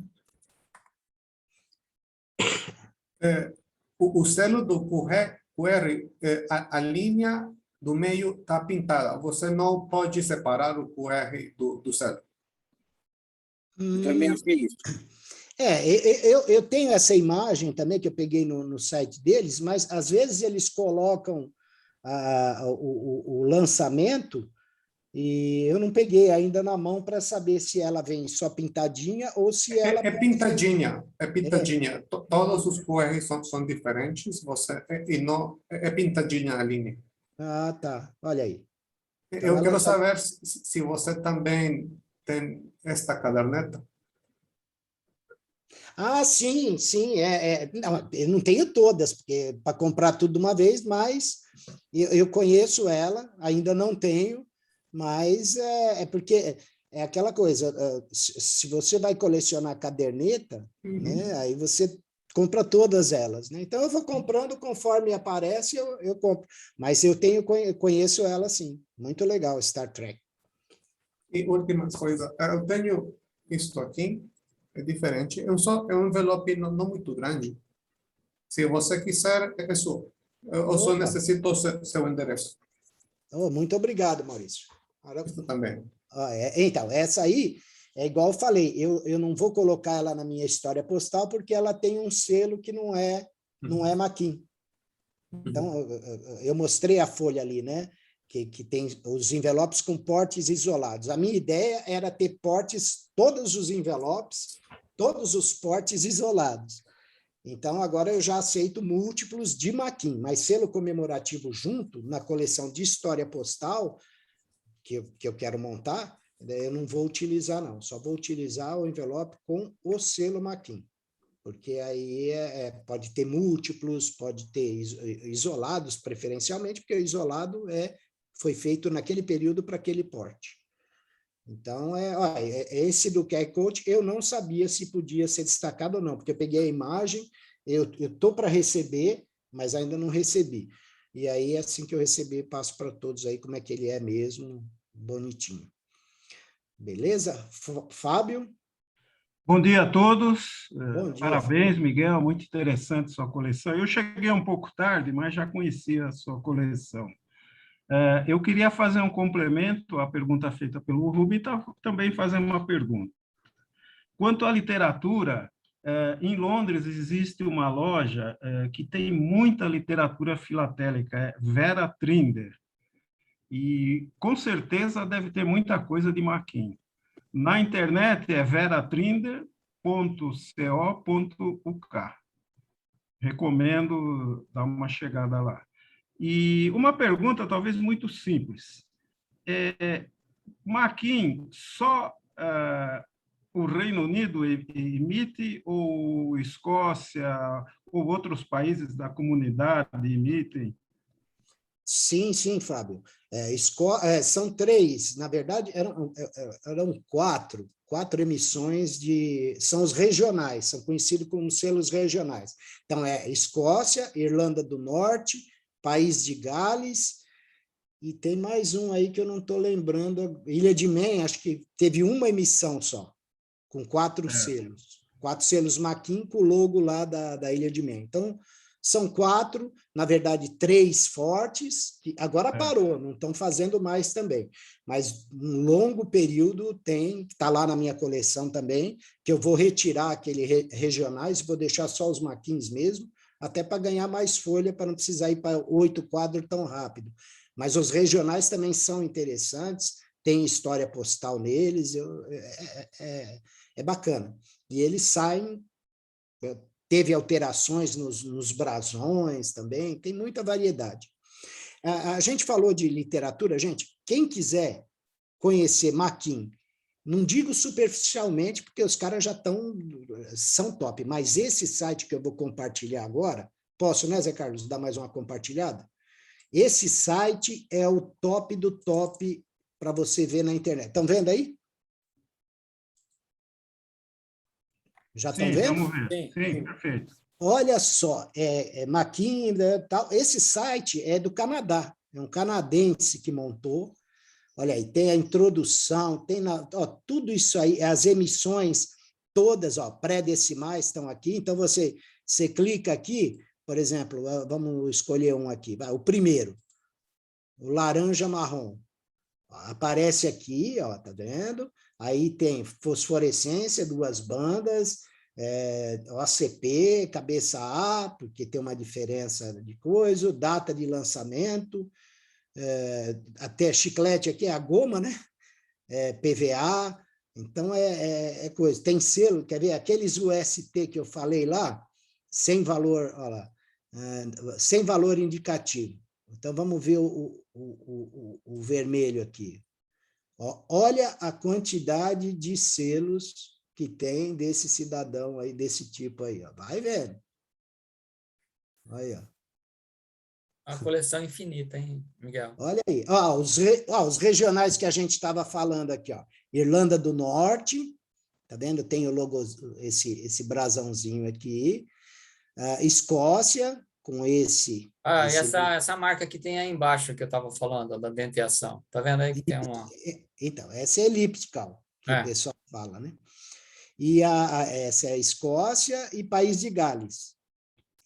Okay. O selo do QR, a linha do meio está pintada. Você não pode separar o QR do selo. Eu também acho que é isso. Eu tenho essa imagem também que eu peguei no site deles, mas às vezes eles colocam o lançamento e eu não peguei ainda na mão para saber se ela vem só pintadinha ou se ela... É pintadinha, é pintadinha. Todos os QR são diferentes, e não é pintadinha a linha. Ah, tá. Olha aí. Então, eu quero saber se você também tem esta caderneta. Ah, sim. Não, eu não tenho todas, porque para comprar tudo de uma vez, mas eu conheço ela, ainda não tenho, mas porque é aquela coisa, se você vai colecionar caderneta, né, aí você compra todas elas, né? Então eu vou comprando conforme aparece, eu compro. Mas eu conheço ela sim. Muito legal, Star Trek. E última coisa, eu tenho isto aqui, é diferente. É um envelope não muito grande. Se você quiser, é só. Eu só necessito seu endereço. Muito obrigado, Maurício. Isso também. Então, essa aí, é igual eu falei, eu não vou colocar ela na minha história postal porque ela tem um selo que não é Maquin. Então, eu mostrei a folha ali, né? Que tem os envelopes com portes isolados. A minha ideia era ter todos os envelopes, todos os portes isolados. Então, agora eu já aceito múltiplos de Maquin, mas selo comemorativo junto, na coleção de história postal, que eu quero montar, eu não vou utilizar, não. Só vou utilizar o envelope com o selo Maquin, porque aí pode ter múltiplos, pode ter isolados, preferencialmente, porque o isolado foi feito naquele período para aquele porte. Então, ó, esse do QR Code, eu não sabia se podia ser destacado ou não, porque eu peguei a imagem, eu estou para receber, mas ainda não recebi. E aí, assim que eu receber, passo para todos aí como é que ele é mesmo, bonitinho. Beleza? Fábio? Bom dia a todos. Bom dia. Parabéns, Miguel, muito interessante sua coleção. Eu cheguei um pouco tarde, mas já conhecia a sua coleção. Eu queria fazer um complemento à pergunta feita pelo Rubi e também fazer uma pergunta. Quanto à literatura, em Londres existe uma loja que tem muita literatura filatélica, é Vera Trinder, e com certeza deve ter muita coisa de Macquin. Na internet é veratrinder.co.uk. Recomendo dar uma chegada lá. E uma pergunta talvez muito simples. Macquin, só o Reino Unido emite, ou Escócia, ou outros países da comunidade emitem? Sim, Fábio. São 3, na verdade, eram 4 emissões são os regionais, são conhecidos como selos regionais. Então, Escócia, Irlanda do Norte, País de Gales, e tem mais um aí que eu não estou lembrando, Ilha de Man, acho que teve uma emissão só, com 4 selos. 4 selos Macquin com o logo lá da Ilha de Man. Então, são 4, na verdade, 3 fortes, que agora parou, não estão fazendo mais também. Mas um longo período está lá na minha coleção também, que eu vou retirar aqueles regionais e vou deixar só os Macquins mesmo, até para ganhar mais folha, para não precisar ir para 8 quadros tão rápido. Mas os regionais também são interessantes, tem história postal neles, é bacana. E eles saem... Teve alterações nos brasões também, tem muita variedade. A gente falou de literatura, gente, quem quiser conhecer Macquin, não digo superficialmente, porque os caras já são top, mas esse site que eu vou compartilhar agora, posso, né, Zé Carlos, dar mais uma compartilhada? Esse site é o top do top para você ver na internet. Estão vendo aí? Já estão vendo? Vamos ver. Sim, perfeito. Olha só, Macquin, tal. Esse site é do Canadá, é um canadense que montou. Olha aí, tem a introdução, tem tudo isso aí, as emissões todas, pré-decimais estão aqui. Então, você clica aqui, por exemplo, vamos escolher um aqui, o primeiro, o laranja marrom. Aparece aqui, tá vendo? Aí tem fosforescência, 2 bandas, OCP, cabeça A, porque tem uma diferença de coisa, data de lançamento, até chiclete aqui é a goma, né? PVA, então é coisa. Tem selo, quer ver? Aqueles UST que eu falei lá, sem valor, olha lá, sem valor indicativo. Então, vamos ver o vermelho aqui. Olha a quantidade de selos que tem desse cidadão aí, desse tipo aí. Vai vendo. Aí, A coleção infinita, hein, Miguel? Olha aí. Os regionais que a gente estava falando aqui. Irlanda do Norte, tá vendo? Tem o logo, esse brasãozinho aqui. Escócia, com esse... E essa marca que tem aí embaixo, que eu estava falando, da denteação. Tá vendo aí que tem uma... Então, essa é elíptica, que o pessoal fala, né? E essa é a Escócia e País de Gales.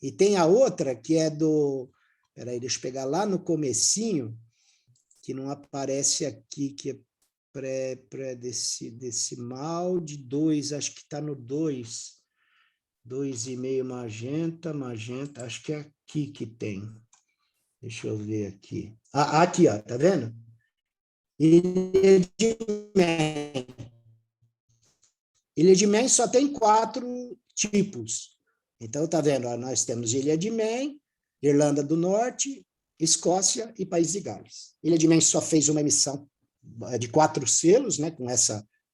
E tem a outra, que é do... Espera aí, deixa eu pegar lá no comecinho, que não aparece aqui, que é pré-decimal de 2, acho que está no 2. 2,5 magenta, acho que é aqui que tem. Deixa eu ver aqui. Aqui, tá vendo? Ilha de Man. Ilha de Man só tem 4 tipos. Então, tá vendo? Nós temos Ilha de Man, Irlanda do Norte, Escócia e País de Gales. Ilha de Man só fez uma emissão de 4 selos, né, com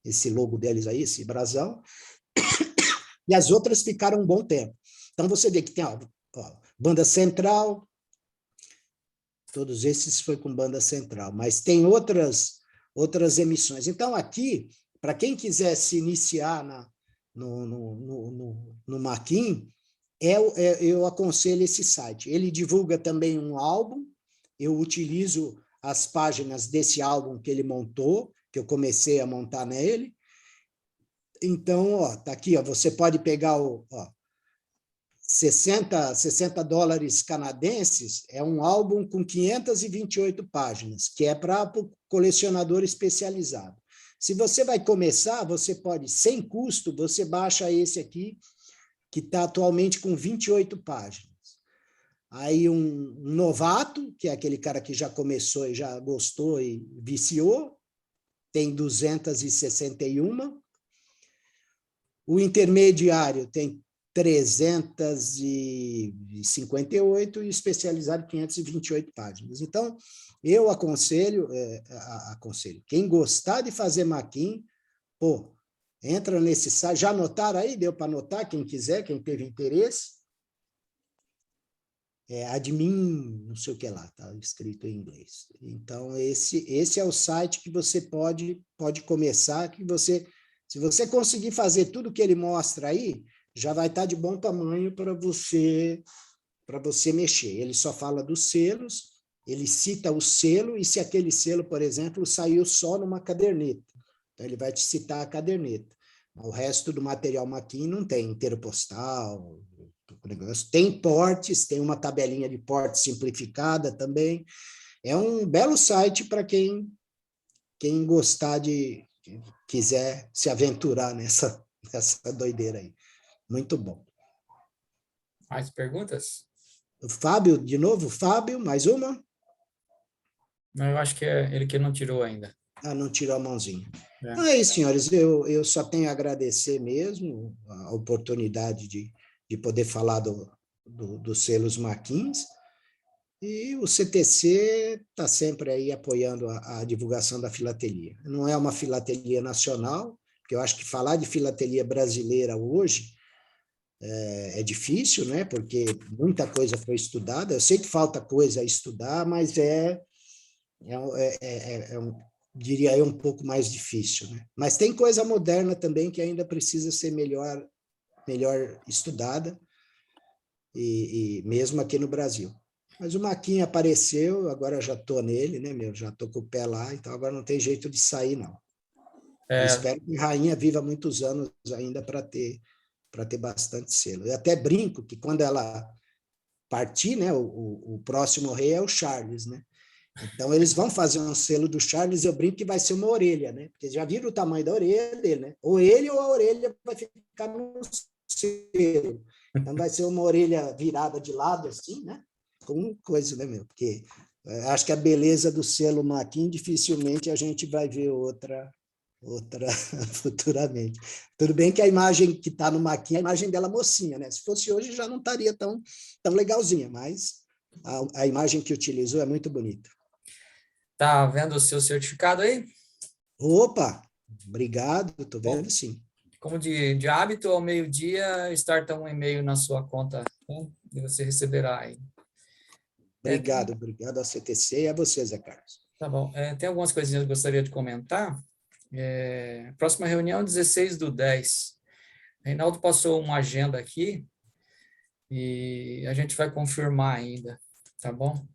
esse logo deles aí, esse brasão, e as outras ficaram um bom tempo. Então, você vê que tem banda central, todos esses foi com banda central, mas tem outras outras emissões. Então, aqui, para quem quiser se iniciar no Maquin, eu aconselho esse site. Ele divulga também um álbum, eu utilizo as páginas desse álbum que ele montou, que eu comecei a montar nele. Então, ó, tá aqui, ó, você pode pegar o 60 dólares canadenses, é um álbum com 528 páginas, que é para o colecionador especializado. Se você vai começar, você pode, sem custo, você baixa esse aqui, que está atualmente com 28 páginas. Aí um novato, que é aquele cara que já começou e já gostou e viciou, tem 261. O intermediário tem 358 e o especializado 528 páginas. Então, eu aconselho, quem gostar de fazer Maquin, pô, entra nesse site. Já anotaram aí? Deu para anotar? Quem quiser, quem teve interesse? Admin, não sei o que lá, está escrito em inglês. Então, esse é o site que você pode começar, que você, se você conseguir fazer tudo que ele mostra aí, já vai estar de bom tamanho para você mexer. Ele só fala dos selos, ele cita o selo, e se aquele selo, por exemplo, saiu só numa caderneta, então ele vai te citar a caderneta. O resto do material Maquin não tem inteiro postal, tem portes, tem uma tabelinha de portes simplificada também. É um belo site para quem gostar quiser se aventurar nessa doideira aí. Muito bom. Mais perguntas? O Fábio, de novo, Fábio, mais uma? Não, eu acho que é ele que não tirou ainda. Não tirou a mãozinha. Então é isso, senhores, eu só tenho a agradecer mesmo a oportunidade de poder falar dos selos Maquins, e o CTC está sempre aí apoiando a divulgação da filatelia. Não é uma filatelia nacional, porque eu acho que falar de filatelia brasileira hoje é difícil, né? Porque muita coisa foi estudada. Eu sei que falta coisa a estudar, mas diria eu, um pouco mais difícil, né? Mas tem coisa moderna também que ainda precisa ser melhor estudada, e mesmo aqui no Brasil. Mas o Maquin apareceu, agora eu já estou nele, né, já estou com o pé lá, então agora não tem jeito de sair, não. Eu espero que a Rainha viva muitos anos ainda para ter bastante selo. Eu até brinco que quando ela partir, né, o próximo rei é o Charles, né? Então, eles vão fazer um selo do Charles, eu brinco que vai ser uma orelha, né? Porque já viram o tamanho da orelha dele, né? Ou ele ou a orelha vai ficar no selo. Então, vai ser uma orelha virada de lado, assim, né? Com coisa, né, meu? Porque acho que a beleza do selo Maquin, dificilmente a gente vai ver outra futuramente. Tudo bem que a imagem que está no Maquin é a imagem dela mocinha, né? Se fosse hoje, já não estaria tão legalzinha, mas a imagem que utilizou é muito bonita. Tá vendo o seu certificado aí? Opa, obrigado, estou vendo sim. Como de hábito, ao meio-dia, starta um e-mail na sua conta, né? E você receberá aí. Obrigado ao CTC e a você, Zé Carlos. Tá bom. Tem algumas coisinhas que eu gostaria de comentar. Próxima reunião, 16/10. Reinaldo passou uma agenda aqui e a gente vai confirmar ainda, tá bom?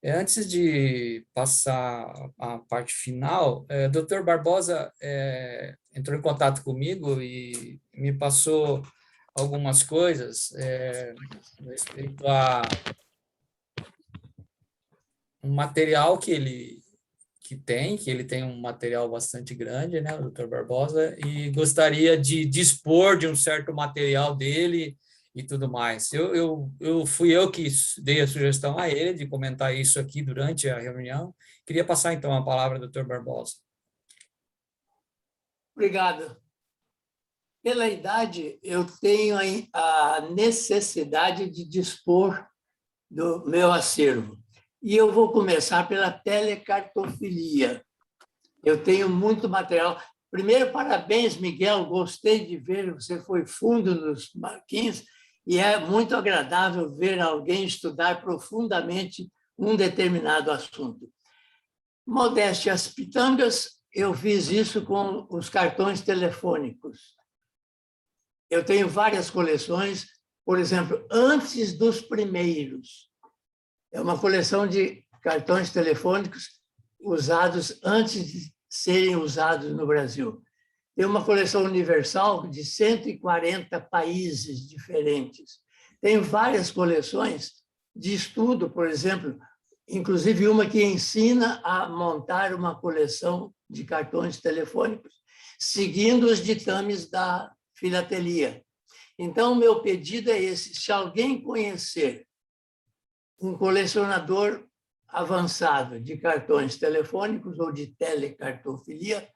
Antes de passar a parte final, o Dr. Barbosa entrou em contato comigo e me passou algumas coisas respeito a um material que ele tem um material bastante grande, né, o Dr. Barbosa, e gostaria de dispor de um certo material dele e tudo mais. Fui eu que dei a sugestão a ele de comentar isso aqui durante a reunião. Queria passar, então, a palavra ao Dr. Barbosa. Obrigado. Pela idade, eu tenho a necessidade de dispor do meu acervo. E eu vou começar pela telecartofilia. Eu tenho muito material. Primeiro, parabéns, Miguel. Gostei de ver, você foi fundo nos Maquins, e é muito agradável ver alguém estudar profundamente um determinado assunto. Modéstia às pitangas, eu fiz isso com os cartões telefônicos. Eu tenho várias coleções, por exemplo, antes dos primeiros. É uma coleção de cartões telefônicos usados antes de serem usados no Brasil. Tem uma coleção universal de 140 países diferentes. Tem várias coleções de estudo, por exemplo, inclusive uma que ensina a montar uma coleção de cartões telefônicos, seguindo os ditames da filatelia. Então, o meu pedido é esse: se alguém conhecer um colecionador avançado de cartões telefônicos ou de telecartofilia,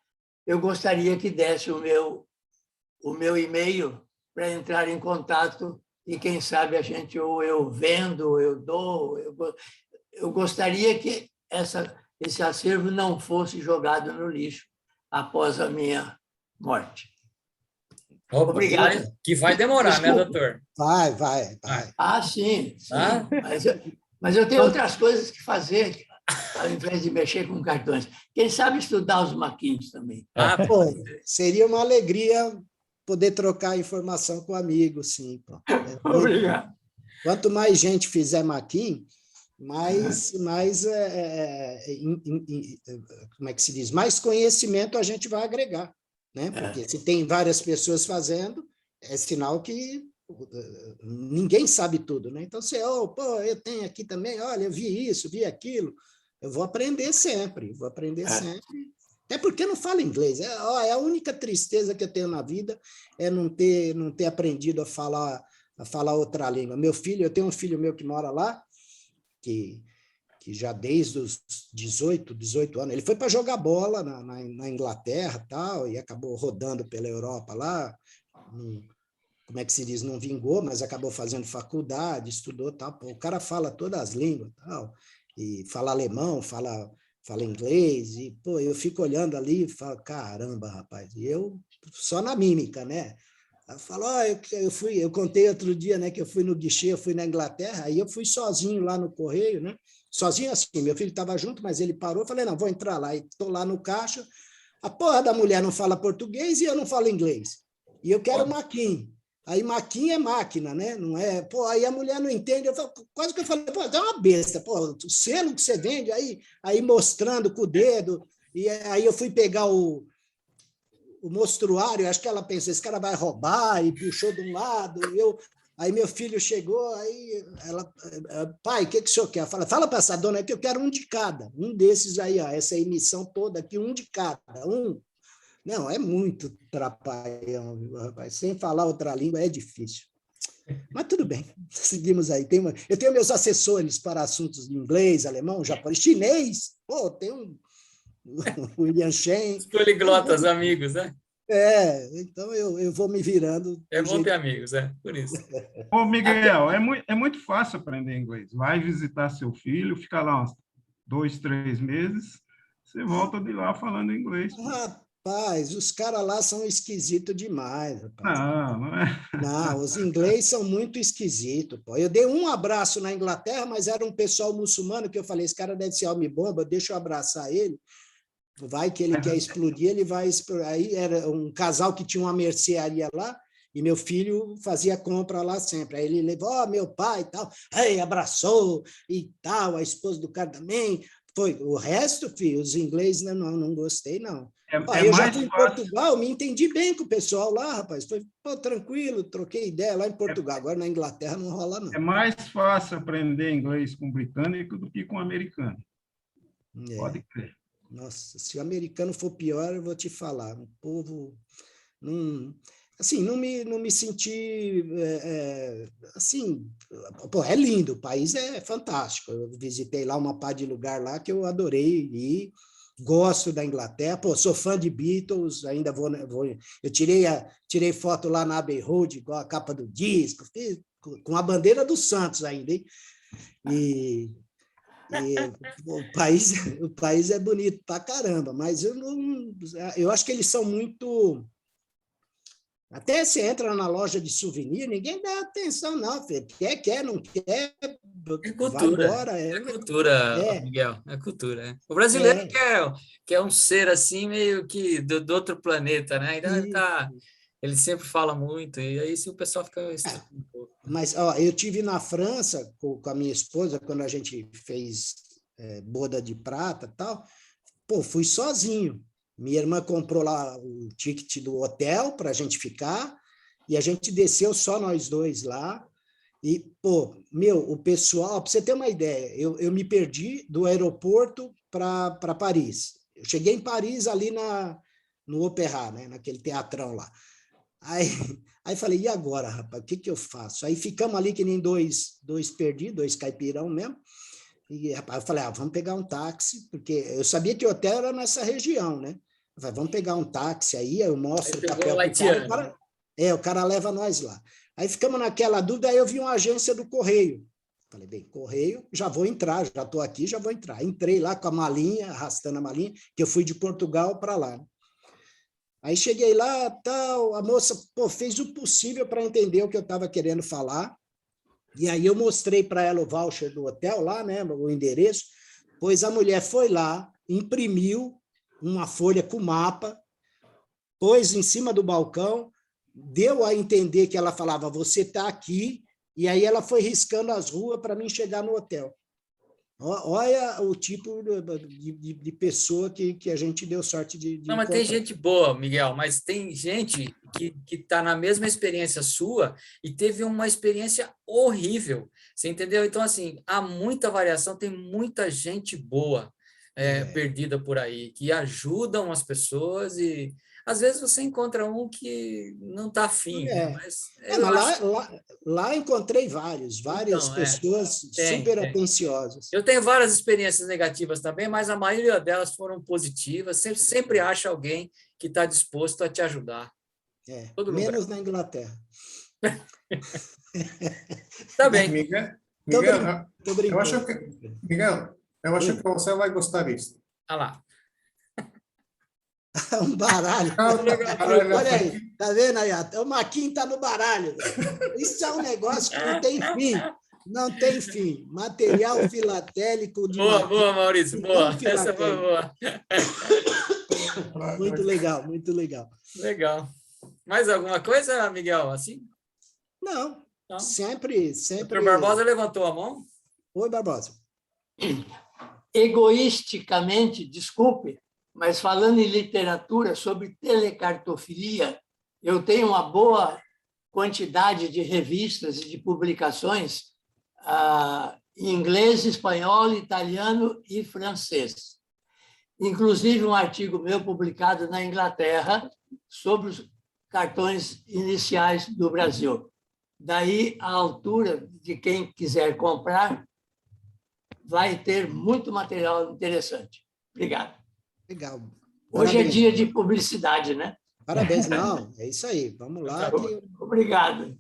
eu gostaria que desse o meu e-mail para entrar em contato e, quem sabe, a gente, ou eu vendo, ou eu dou. Eu gostaria que esse acervo não fosse jogado no lixo após a minha morte. Opa, Obrigado. que vai demorar, né, Desculpa. doutor? Vai. Ah, sim. Ah? Mas eu tenho outras coisas que fazer, ao invés de mexer com cartões. Quem sabe estudar os maquinhos também. Ah, Pô, seria uma alegria poder trocar informação com amigos, sim. Pô. Obrigado. Quanto mais gente fizer maquin, mais como é que se diz? Mais conhecimento a gente vai agregar, né? Porque se tem várias pessoas fazendo, é sinal que ninguém sabe tudo, né? Então, eu tenho aqui também, olha, eu vi isso, vi aquilo, eu vou aprender sempre. Até porque eu não falo inglês. É a única tristeza que eu tenho na vida é não ter aprendido a falar outra língua. Eu tenho um filho meu que mora lá, que já desde os 18 anos, ele foi para jogar bola na Inglaterra tal, e acabou rodando pela Europa lá, como é que se diz, não vingou, mas acabou fazendo faculdade, estudou tal. Pô, o cara fala todas as línguas tal, e fala alemão, fala inglês, e pô, eu fico olhando ali e falo, caramba, rapaz, e eu só na mímica, né? Eu falo, eu contei outro dia, né, que eu fui no guichê, eu fui na Inglaterra, aí eu fui sozinho lá no correio, né? Sozinho assim, meu filho estava junto, mas ele parou, eu falei, não, vou entrar lá, e estou lá no caixa, a porra da mulher não fala português e eu não falo inglês, e eu quero maquin. Aí maquin é máquina, né? Não é, pô, aí a mulher não entende, quase que eu falei, pô, é uma besta, pô, o selo que você vende aí mostrando com o dedo, e aí eu fui pegar o mostruário, acho que ela pensou, esse cara vai roubar, e puxou de um lado, aí meu filho chegou, aí ela, pai, o que o senhor quer? Fala para essa dona que eu quero um de cada, um desses aí, ó, essa emissão toda aqui, um de cada, um. Não, é muito trapalhão, rapaz. Sem falar outra língua é difícil. Mas tudo bem, seguimos aí. Eu tenho meus assessores para assuntos de inglês, alemão, japonês, chinês. Pô, tem um William Shen. Os poliglotas, amigos, né? Então eu vou me virando. É bom ter amigos, por isso. Ô, Miguel, é muito fácil aprender inglês. Vai visitar seu filho, fica lá uns 2, 3 meses, você volta de lá falando inglês. Rapaz, os caras lá são esquisitos demais, rapaz. Não é? Não, os ingleses são muito esquisitos, pô. Eu dei um abraço na Inglaterra, mas era um pessoal muçulmano que eu falei, esse cara deve ser homem-bomba, deixa eu abraçar ele. Vai que ele quer explodir, ele vai explodir. Aí era um casal que tinha uma mercearia lá, e meu filho fazia compra lá sempre. Aí ele levou, meu pai e tal, aí abraçou e tal, a esposa do cara também. Foi. O resto, filho, os ingleses, não gostei, não. Eu já fui em Portugal, me entendi bem com o pessoal lá, rapaz. Foi tranquilo, troquei ideia lá em Portugal. Agora na Inglaterra não rola, não. É mais fácil aprender inglês com britânico do que com americano. Pode crer. Nossa, se o americano for pior, eu vou te falar. O povo não me senti assim. Pô, é lindo, o país é fantástico. Eu visitei lá uma par de lugar lá que eu adorei ir. Gosto da Inglaterra, pô, sou fã de Beatles, ainda vou eu tirei foto lá na Abbey Road com a capa do disco, fiz com a bandeira do Santos ainda, hein? E o país é bonito pra caramba, mas eu acho que eles são muito. Até você entra na loja de souvenir, ninguém dá atenção, não, filho. Quer, não quer, É vai cultura, embora. é cultura, É. Miguel, é cultura. O brasileiro É, quer um ser assim, meio que do outro planeta, né? Então e, ele sempre fala muito, e aí se o pessoal fica é, estranho um pouco. mas ó, eu tive na França com a minha esposa, quando a gente fez boda de prata e tal, pô, fui sozinho. Minha irmã comprou lá o ticket do hotel para a gente ficar, e a gente desceu só nós dois lá. E, pô, o pessoal, para você ter uma ideia, eu me perdi do aeroporto para Paris. Eu cheguei em Paris ali no Opéra, né, naquele teatrão lá. Aí, aí falei, e agora, rapaz, o que eu faço? Aí ficamos ali que nem dois perdidos, dois caipirão mesmo. E, rapaz, eu falei, vamos pegar um táxi, porque eu sabia que o hotel era nessa região, né? Eu falei, vamos pegar um táxi aí, eu mostro o papel pro cara, o cara leva nós lá. Aí ficamos naquela dúvida, aí eu vi uma agência do Correio. Falei, bem, Correio, já vou entrar, já estou aqui, já vou entrar. Entrei lá com a malinha, arrastando a malinha, que eu fui de Portugal para lá. Aí cheguei lá, tal, a moça fez o possível para entender o que eu estava querendo falar. E aí eu mostrei para ela o voucher do hotel lá, né, o endereço, pois a mulher foi lá, imprimiu uma folha com mapa, pôs em cima do balcão, deu a entender que ela falava, você está aqui, e aí ela foi riscando as ruas para mim chegar no hotel. Olha o tipo de pessoa que a gente deu sorte de Não, mas encontrar. tem gente boa, Miguel, mas tem gente que está na mesma experiência sua e teve uma experiência horrível, você entendeu? Então, assim, há muita variação, tem muita gente boa perdida por aí, que ajudam as pessoas e, às vezes, você encontra um que não está afim, né? Mas lá encontrei várias então, pessoas tem. super atenciosas. Eu tenho várias experiências negativas também, mas a maioria delas foram positivas. Sempre acha alguém que está disposto a te ajudar. Menos na Inglaterra. Tá bem. Miguel, eu acho que você vai gostar disso. Olha lá. Um baralho. Olha aí, tá vendo aí? O Maquin tá no baralho. Isso é um negócio que não tem fim. Não tem fim. Material filatélico de boa, Maurício, boa. Essa foi boa. Muito legal, muito legal. Legal. Mais alguma coisa, Miguel, assim? Não. Sempre. O Dr. Barbosa levantou a mão. Oi, Barbosa. Egoisticamente, desculpe, mas falando em literatura sobre telecartofilia, eu tenho uma boa quantidade de revistas e de publicações em inglês, espanhol, italiano e francês. Inclusive um artigo meu publicado na Inglaterra sobre os cartões iniciais do Brasil. Daí, a altura de quem quiser comprar vai ter muito material interessante. Obrigado. Legal. Hoje é dia de publicidade, né? Parabéns, não. É isso aí. Vamos lá. Obrigado.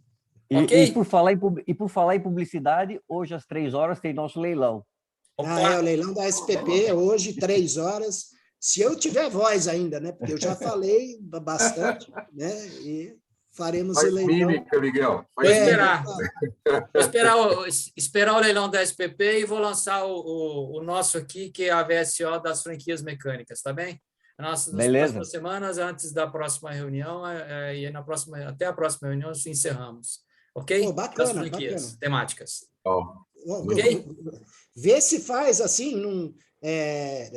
E por falar em publicidade, hoje às 3h tem nosso leilão. O leilão da SPP, hoje, 3h. Se eu tiver voz ainda, né? Porque eu já falei bastante, né? E faremos o leilão. Mímica, Miguel. Vou esperar o leilão da SPP e vou lançar o nosso aqui, que é a VSO das franquias mecânicas, tá bem? Nas próximas semanas, antes da próxima reunião, e até a próxima reunião, nós encerramos. Ok? Bacana, das franquias bacana. Temáticas. Ok? Vê se faz assim,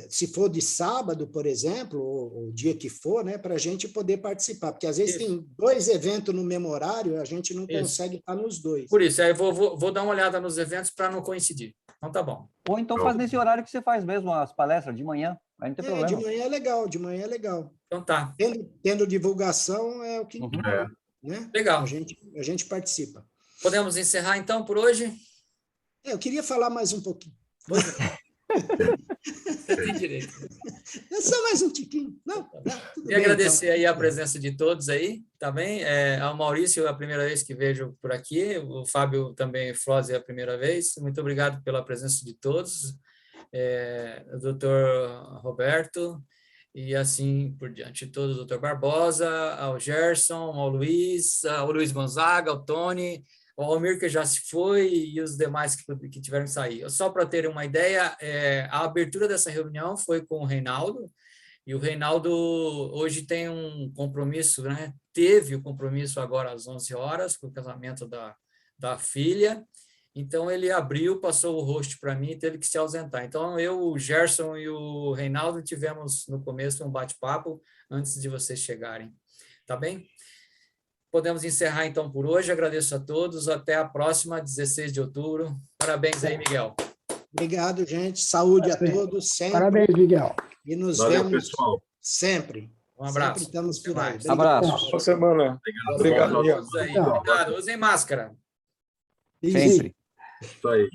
se for de sábado, por exemplo, ou o dia que for, né, para a gente poder participar, porque às vezes tem 2 eventos no mesmo horário, a gente não consegue estar nos 2. Por isso, aí vou dar uma olhada nos eventos para não coincidir. Então tá bom. Ou então faz nesse horário que você faz mesmo as palestras, de manhã, aí não tem problema. De manhã é legal, Então tá. Tendo divulgação é o que... Né? Legal. A gente participa. Podemos encerrar então por hoje? Eu queria falar mais um pouquinho. Você tem direito. É só mais um tiquinho. Não, e agradecer aí a presença de todos aí, tá bem? Ao Maurício, é a primeira vez que vejo por aqui, o Fábio também, Flose, é a primeira vez. Muito obrigado pela presença de todos. O doutor Roberto, e assim por diante. Todos, o doutor Barbosa, ao Gerson, ao Luiz Gonzaga, ao Tony, o Almir que já se foi e os demais que tiveram que sair. Só para terem uma ideia, a abertura dessa reunião foi com o Reinaldo, e o Reinaldo hoje tem um compromisso, né? Teve o compromisso agora às 11 horas, com o casamento da filha. Então, ele abriu, passou o host para mim e teve que se ausentar. Então, eu, o Gerson e o Reinaldo tivemos no começo um bate-papo antes de vocês chegarem. Tá bem? Podemos encerrar, então, por hoje. Agradeço a todos. Até a próxima, 16 de outubro. Parabéns aí, Miguel. Obrigado, gente. Saúde a todos, sempre. Parabéns, Miguel. E nos Valeu, vemos pessoal. sempre. Um abraço. Sempre estamos por aí. Até Obrigado. Abraço. Boa semana. Obrigado, Miguel. Obrigado. Usem máscara. Sempre. Isso aí.